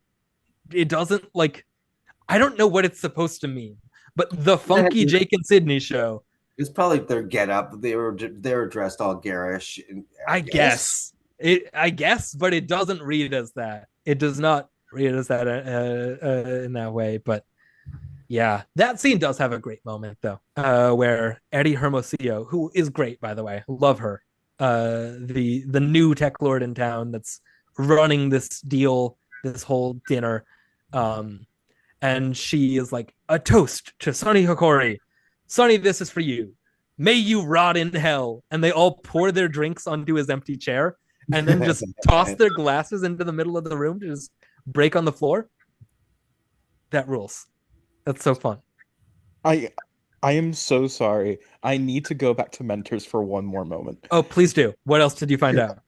it doesn't, like, I don't know what it's supposed to mean, but the Funky Jake and Sydney show. It's probably their get up. They were dressed all garish. I guess, but it doesn't read as that. It does not read as that in that way. But yeah, that scene does have a great moment though, where Eddie Hermosillo, who is great by the way, love her, the new TekLord in town that's running this deal, this whole dinner, and she is like, "A toast to Sonny Hokori. Sonny, this is for you. May you rot in hell." And they all pour their drinks onto his empty chair and then just toss their glasses into the middle of the room to just break on the floor. That rules. That's so fun. I am so sorry. I need to go back to Mentors for one more moment. Oh, please do. What else did you find out?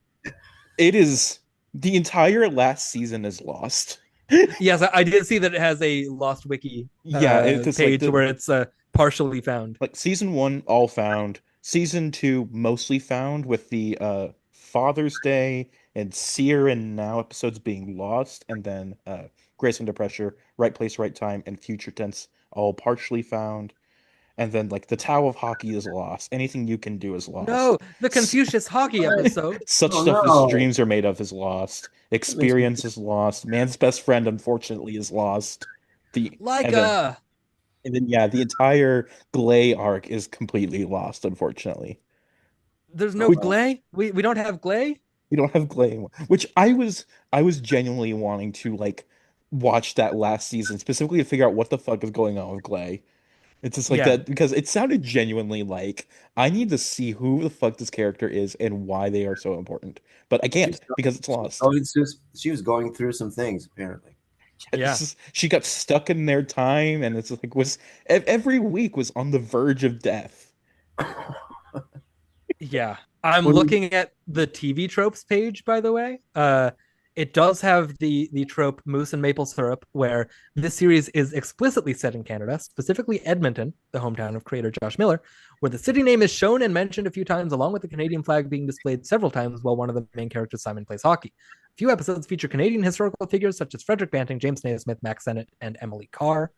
It is, the entire last season is lost. Yes, I did see that it has a Lost Wiki it's page like where it's partially found. Like season 1, all found. Season 2, mostly found, with the Father's Day and Seer and Now episodes being lost, and then Grace Under Pressure, Right Place, Right Time, and Future Tense all partially found. And then like the Tao of Hockey is lost. Anything You Can Do is lost. No, the Confucius Hockey episode. Such stuff as Dreams Are Made Of is lost. Experience is lost. Man's Best Friend, unfortunately, is lost. And then the entire Glae arc is completely lost, unfortunately. There's no Glae? We don't have Glae? We don't have Glae anymore. Which I was genuinely wanting to like watch that last season, specifically to figure out what the fuck is going on with Glae. It's just like that, because it sounded genuinely like I need to see who the fuck this character is and why they are so important. But I can't because it's lost. She was going through some things, apparently. Yeah. She got stuck in their time, and it's like every week was on the verge of death. Yeah. I'm looking at the TV tropes page, by the way. It does have the trope Moose and Maple Syrup, where this series is explicitly set in Canada, specifically Edmonton, the hometown of creator Josh Miller, where the city name is shown and mentioned a few times, along with the Canadian flag being displayed several times while one of the main characters, Simon, plays hockey. A few episodes feature Canadian historical figures such as Frederick Banting, James Naismith, Max Sennett, and Emily Carr.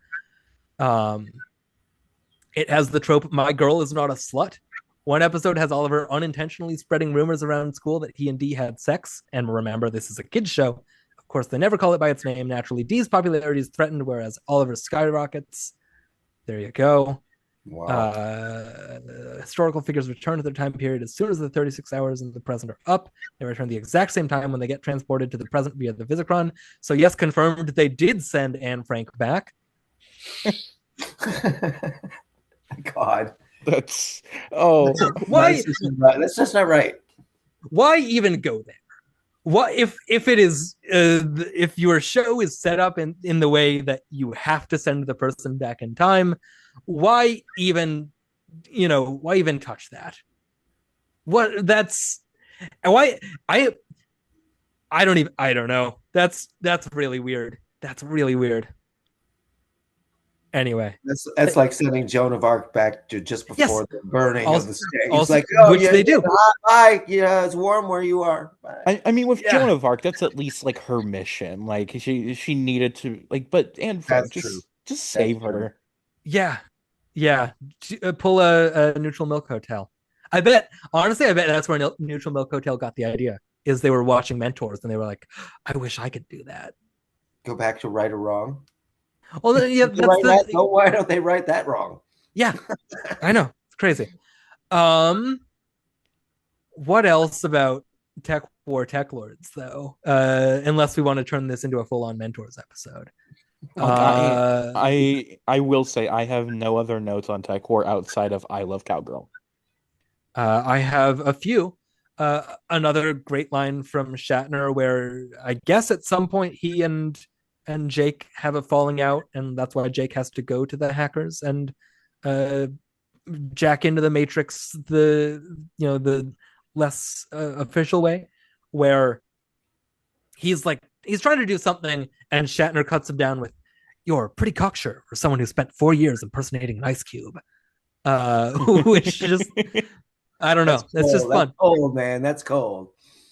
It has the trope My Girl Is Not a Slut. One episode has Oliver unintentionally spreading rumors around school that he and Dee had sex. And remember, this is a kid's show. Of course, they never call it by its name. Naturally, Dee's popularity is threatened, whereas Oliver skyrockets. There you go. Wow. Historical figures return to their time period as soon as the 36 hours in the present are up. They return the exact same time when they get transported to the present via the Visichron. So yes, confirmed, they did send Anne Frank back. God. That's why? That's just not right. Why even go there? What if it is if your show is set up in the way that you have to send the person back in time? Why even touch that? What that's why I don't know. That's really weird. That's really weird. Anyway, that's like sending Joan of Arc back to just before the burning of the stake. It's like, they do. Hi, it's warm where you are. I mean, with Joan of Arc, that's at least like her mission. Like she needed to but Anne Frank, just save her. Yeah. Pull a Neutral Milk Hotel. I bet that's where Neutral Milk Hotel got the idea. Is they were watching Mentors and they were like, I wish I could do that. Go back to Right or Wrong. Well, yeah, why don't they write that wrong? Yeah, I know, it's crazy. What else about TekWar TekLords though? Unless we want to turn this into a full-on Mentors episode. I will say I have no other notes on TekWar outside of I love Cowgirl. I have a few. Another great line from Shatner, where I guess at some point he and Jake have a falling out, and that's why Jake has to go to the hackers and jack into the Matrix the less official way, where he's trying to do something, and Shatner cuts him down with, "You're pretty cocksure for someone who spent 4 years impersonating an ice cube," which just I don't know. That's just fun. That's cold, man. That's cold.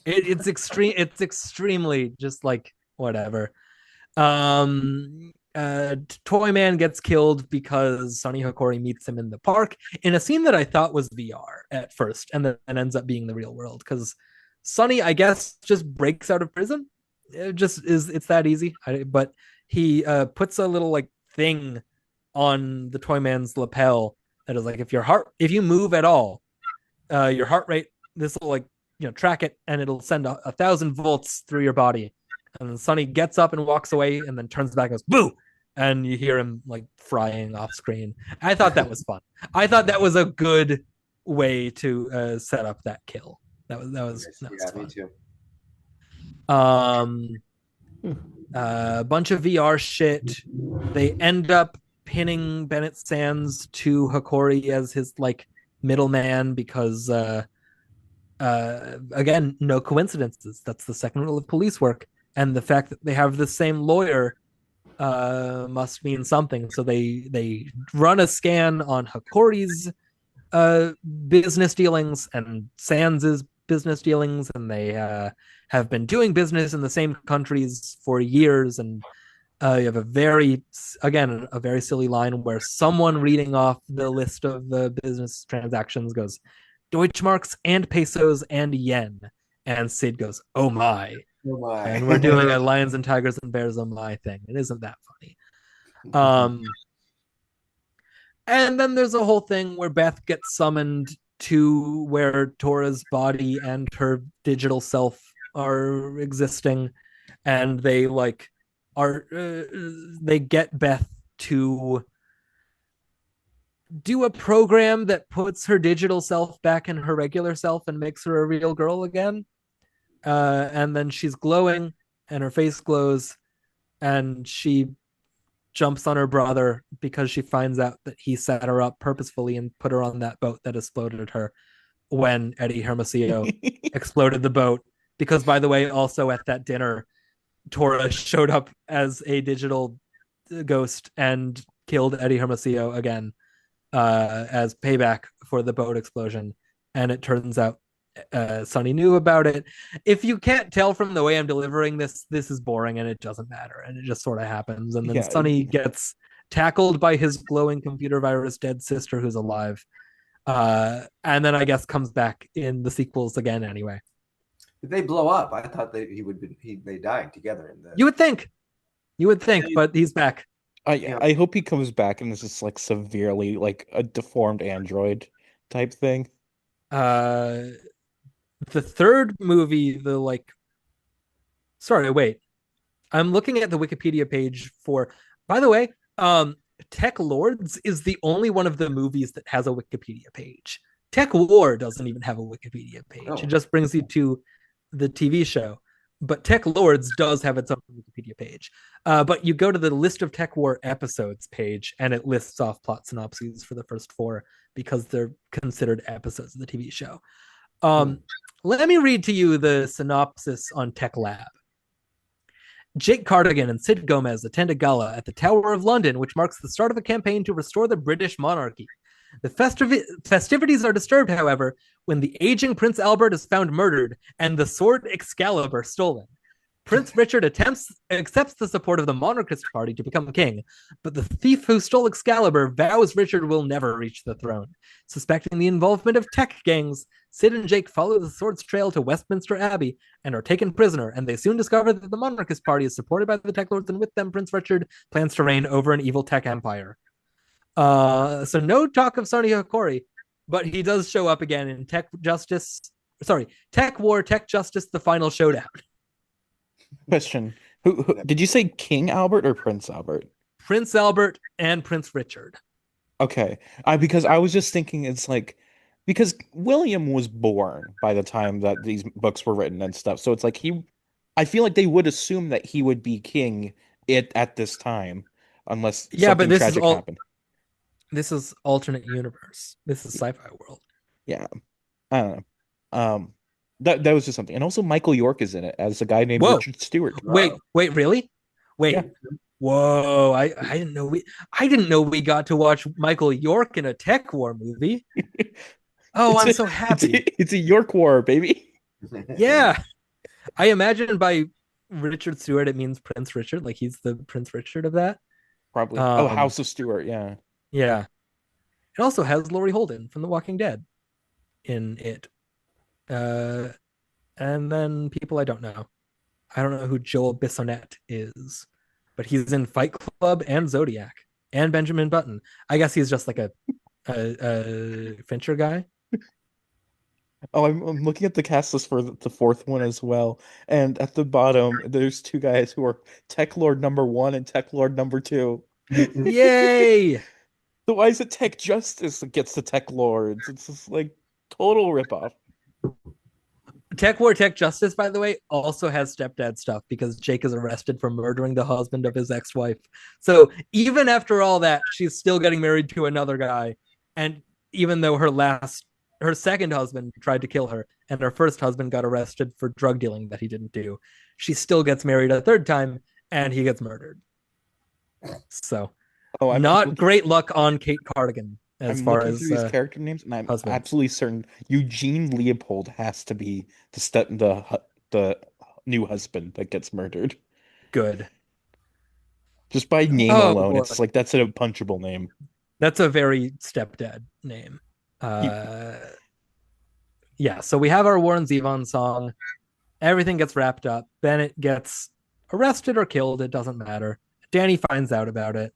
It's extreme. It's extremely just like whatever. Toyman gets killed because Sonny Hokori meets him in the park in a scene that I thought was VR at first, and then ends up being the real world because Sonny, I guess, just breaks out of prison. It just is. It's that easy. But he puts a little like thing on the Toyman's lapel that is like, if you move at all, your heart rate, this will track it, and it'll send 1,000 volts through your body. And then Sonny gets up and walks away, and then turns back and goes, "Boo!" And you hear him like frying off screen. I thought that was fun. I thought that was a good way to set up that kill. That was fun. Me too. A bunch of VR shit. They end up pinning Bennett Sands to Hokori as his like middleman because again, no coincidences. That's the second rule of police work. And the fact that they have the same lawyer must mean something. So they run a scan on Hokori's business dealings and Sands's business dealings, and they have been doing business in the same countries for years. And you have a very silly line where someone reading off the list of the business transactions goes, "Deutschmarks and pesos and yen," and Sid goes, "Oh my." Oh my. And we're doing a lions and tigers and bears, oh my thing. It isn't that funny. And then there's a whole thing where Beth gets summoned to where Tora's body and her digital self are existing, and they they get Beth to do a program that puts her digital self back in her regular self and makes her a real girl again. And then she's glowing and her face glows, and she jumps on her brother because she finds out that he set her up purposefully and put her on that boat that exploded her when Eddie Hermosillo exploded the boat. Because, by the way, also at that dinner, Tora showed up as a digital ghost and killed Eddie Hermosillo again as payback for the boat explosion. And it turns out Sonny knew about it. If you can't tell from the way I'm delivering this is boring and it doesn't matter, and it just sort of happens. And then Sonny gets tackled by his glowing computer virus dead sister who's alive, and then I guess comes back in the sequels again anyway. Did they blow up? I thought they died together in the... You would think, but he's back. I hope he comes back and this is like severely like a deformed android type thing. The third movie, I'm looking at the Wikipedia page for, by the way, TekLords is the only one of the movies that has a Wikipedia page. TekWar doesn't even have a Wikipedia page. Oh. It just brings you to the TV show. But TekLords does have its own Wikipedia page. But you go to the list of TekWar episodes page, and it lists off plot synopses for the first 4 because they're considered episodes of the TV show. Let me read to you the synopsis on Tech Lab. Jake Cardigan and Sid Gomez attend a gala at the Tower of London, which marks the start of a campaign to restore the British monarchy. The festivities are disturbed, however, when the aging Prince Albert is found murdered and the sword Excalibur stolen. Prince Richard accepts the support of the monarchist party to become king, but the thief who stole Excalibur vows Richard will never reach the throne. Suspecting the involvement of tech gangs, Sid and Jake follow the sword's trail to Westminster Abbey and are taken prisoner, and they soon discover that the monarchist party is supported by the TekLords, and with them Prince Richard plans to reign over an evil tech empire. So no talk of Sonny Hokori, but he does show up again in TekWar, Tech Justice, The Final Showdown. Question: who did you say, King Albert or Prince Albert? Prince Albert and Prince Richard. Okay, because I was just thinking, it's like because William was born by the time that these books were written and stuff. So it's like I feel like they would assume that he would be king at this time, unless Yeah, but something tragic happened. This is alternate universe. This is sci-fi world. Yeah, I don't know. That was just something, and also Michael York is in it as a guy named Whoa. Richard Stewart. Wait, really? Wait. Yeah. Whoa! I didn't know we got to watch Michael York in a TekWar movie. Oh, I'm so happy. It's a York War, baby. Yeah. I imagine by Richard Stewart it means Prince Richard, like he's the Prince Richard of that. Probably. House of Stewart, yeah. Yeah. It also has Laurie Holden from The Walking Dead in it. And then people I don't know. I don't know who Joel Bissonnette is, but he's in Fight Club and Zodiac and Benjamin Button. I guess he's just like a Fincher guy. Oh, I'm looking at the cast list for the fourth one as well, and at the bottom there's two guys who are TekLord number 1 and TekLord number 2. Yay! So why is it Tech Justice that gets the TekLords? It's just like total ripoff. TekWar Tech Justice, by the way, also has stepdad stuff because Jake is arrested for murdering the husband of his ex-wife. So even after all that, she's still getting married to another guy. And even though her second husband tried to kill her and her first husband got arrested for drug dealing that he didn't do, she still gets married a third time and he gets murdered. So not great luck on Kate Cardigan. As far as these character names, and I'm absolutely certain Eugene Leopold has to be the new husband that gets murdered. Good. Just by name alone, boy. It's like that's a punchable name. That's a very stepdad name. Yeah. So we have our Warren Zevon song. Everything gets wrapped up. Bennett gets arrested or killed. It doesn't matter. Danny finds out about it.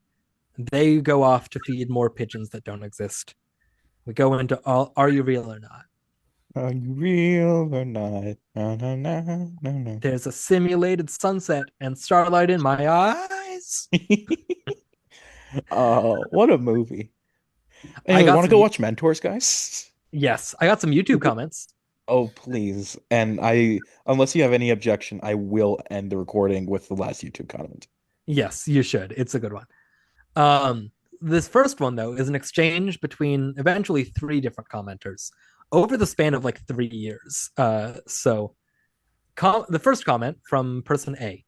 They go off to feed more pigeons that don't exist. We go into Are You Real or Not? Are you real or not? No, no, no, no, no. There's a simulated sunset and starlight in my eyes. What a movie. Anyway, want to go watch Mentors, guys? Yes. I got some YouTube comments. Oh, please. And unless you have any objection, I will end the recording with the last YouTube comment. Yes, you should. It's a good one. This first one, though, is an exchange between eventually 3 different commenters over the span of like 3 years. So the first comment from person A: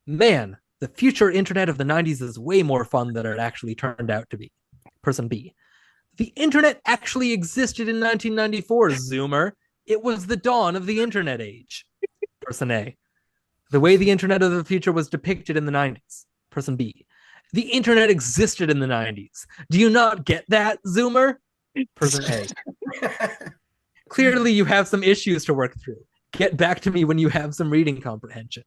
man, the future internet of the 90s is way more fun than it actually turned out to be. Person B: the internet actually existed in 1994, Zoomer. It was the dawn of the internet age. Person A: the way the internet of the future was depicted in the 90s. Person B: the internet existed in the 90s. Do you not get that, Zoomer? Person A: clearly you have some issues to work through. Get back to me when you have some reading comprehension.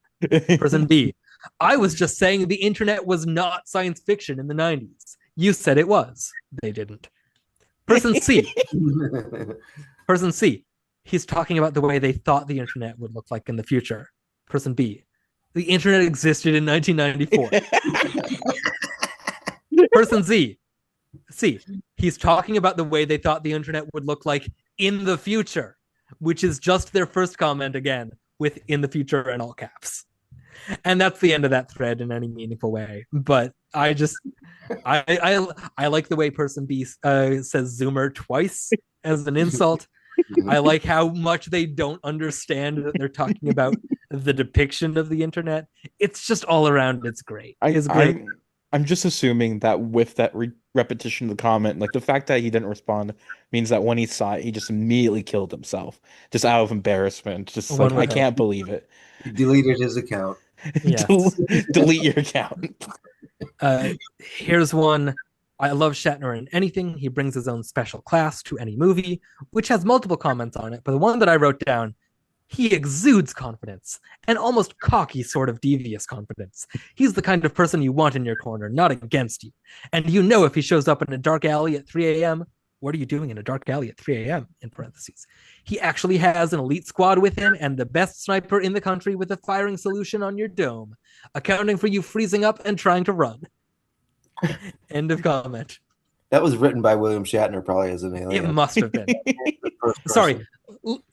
Person B: I was just saying the internet was not science fiction in the 90s. You said it was. They didn't. Person C: Person C: he's talking about the way they thought the internet would look like in the future. Person B: the internet existed in 1994. Person C: he's talking about the way they thought the internet would look like in the future, which is just their first comment again with "in the future" in all caps. And that's the end of that thread in any meaningful way. But I like the way person B says Zoomer twice as an insult. I like how much they don't understand that they're talking about the depiction of the internet. It's just all around. It's great. It's great. I'm just assuming that with that repetition of the comment, like the fact that he didn't respond means that when he saw it, he just immediately killed himself, just out of embarrassment. Just like, I can't believe it. He deleted his account. Yes. Delete your account. Here's one. I love Shatner in anything. He brings his own special class to any movie, which has multiple comments on it. But the one that I wrote down: he exudes confidence, an almost cocky sort of devious confidence. He's the kind of person you want in your corner, not against you. And you know if he shows up in a dark alley at 3 a.m., what are you doing in a dark alley at 3 a.m., in parentheses? He actually has an elite squad with him and the best sniper in the country with a firing solution on your dome, accounting for you freezing up and trying to run. End of comment. That was written by William Shatner, probably as an It alien. must have been. First person. Sorry,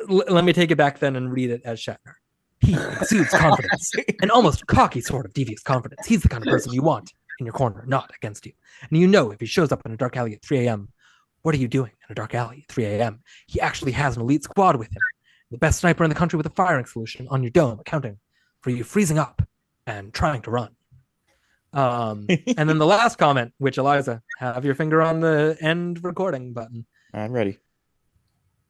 let me take it back then and read it as Shatner. He exudes confidence, an almost cocky sort of devious confidence. He's the kind of person you want in your corner, not against you. And you know if he shows up in a dark alley at 3 a.m., what are you doing in a dark alley at 3 a.m.? He actually has an elite squad with him. The best sniper in the country with a firing solution on your dome, accounting for you freezing up and trying to run. And then the last comment, which Eliza, have your finger on the end recording button. I'm ready.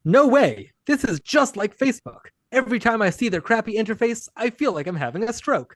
No way. This is just like Facebook. Every time I see their crappy interface, I feel like I'm having a stroke.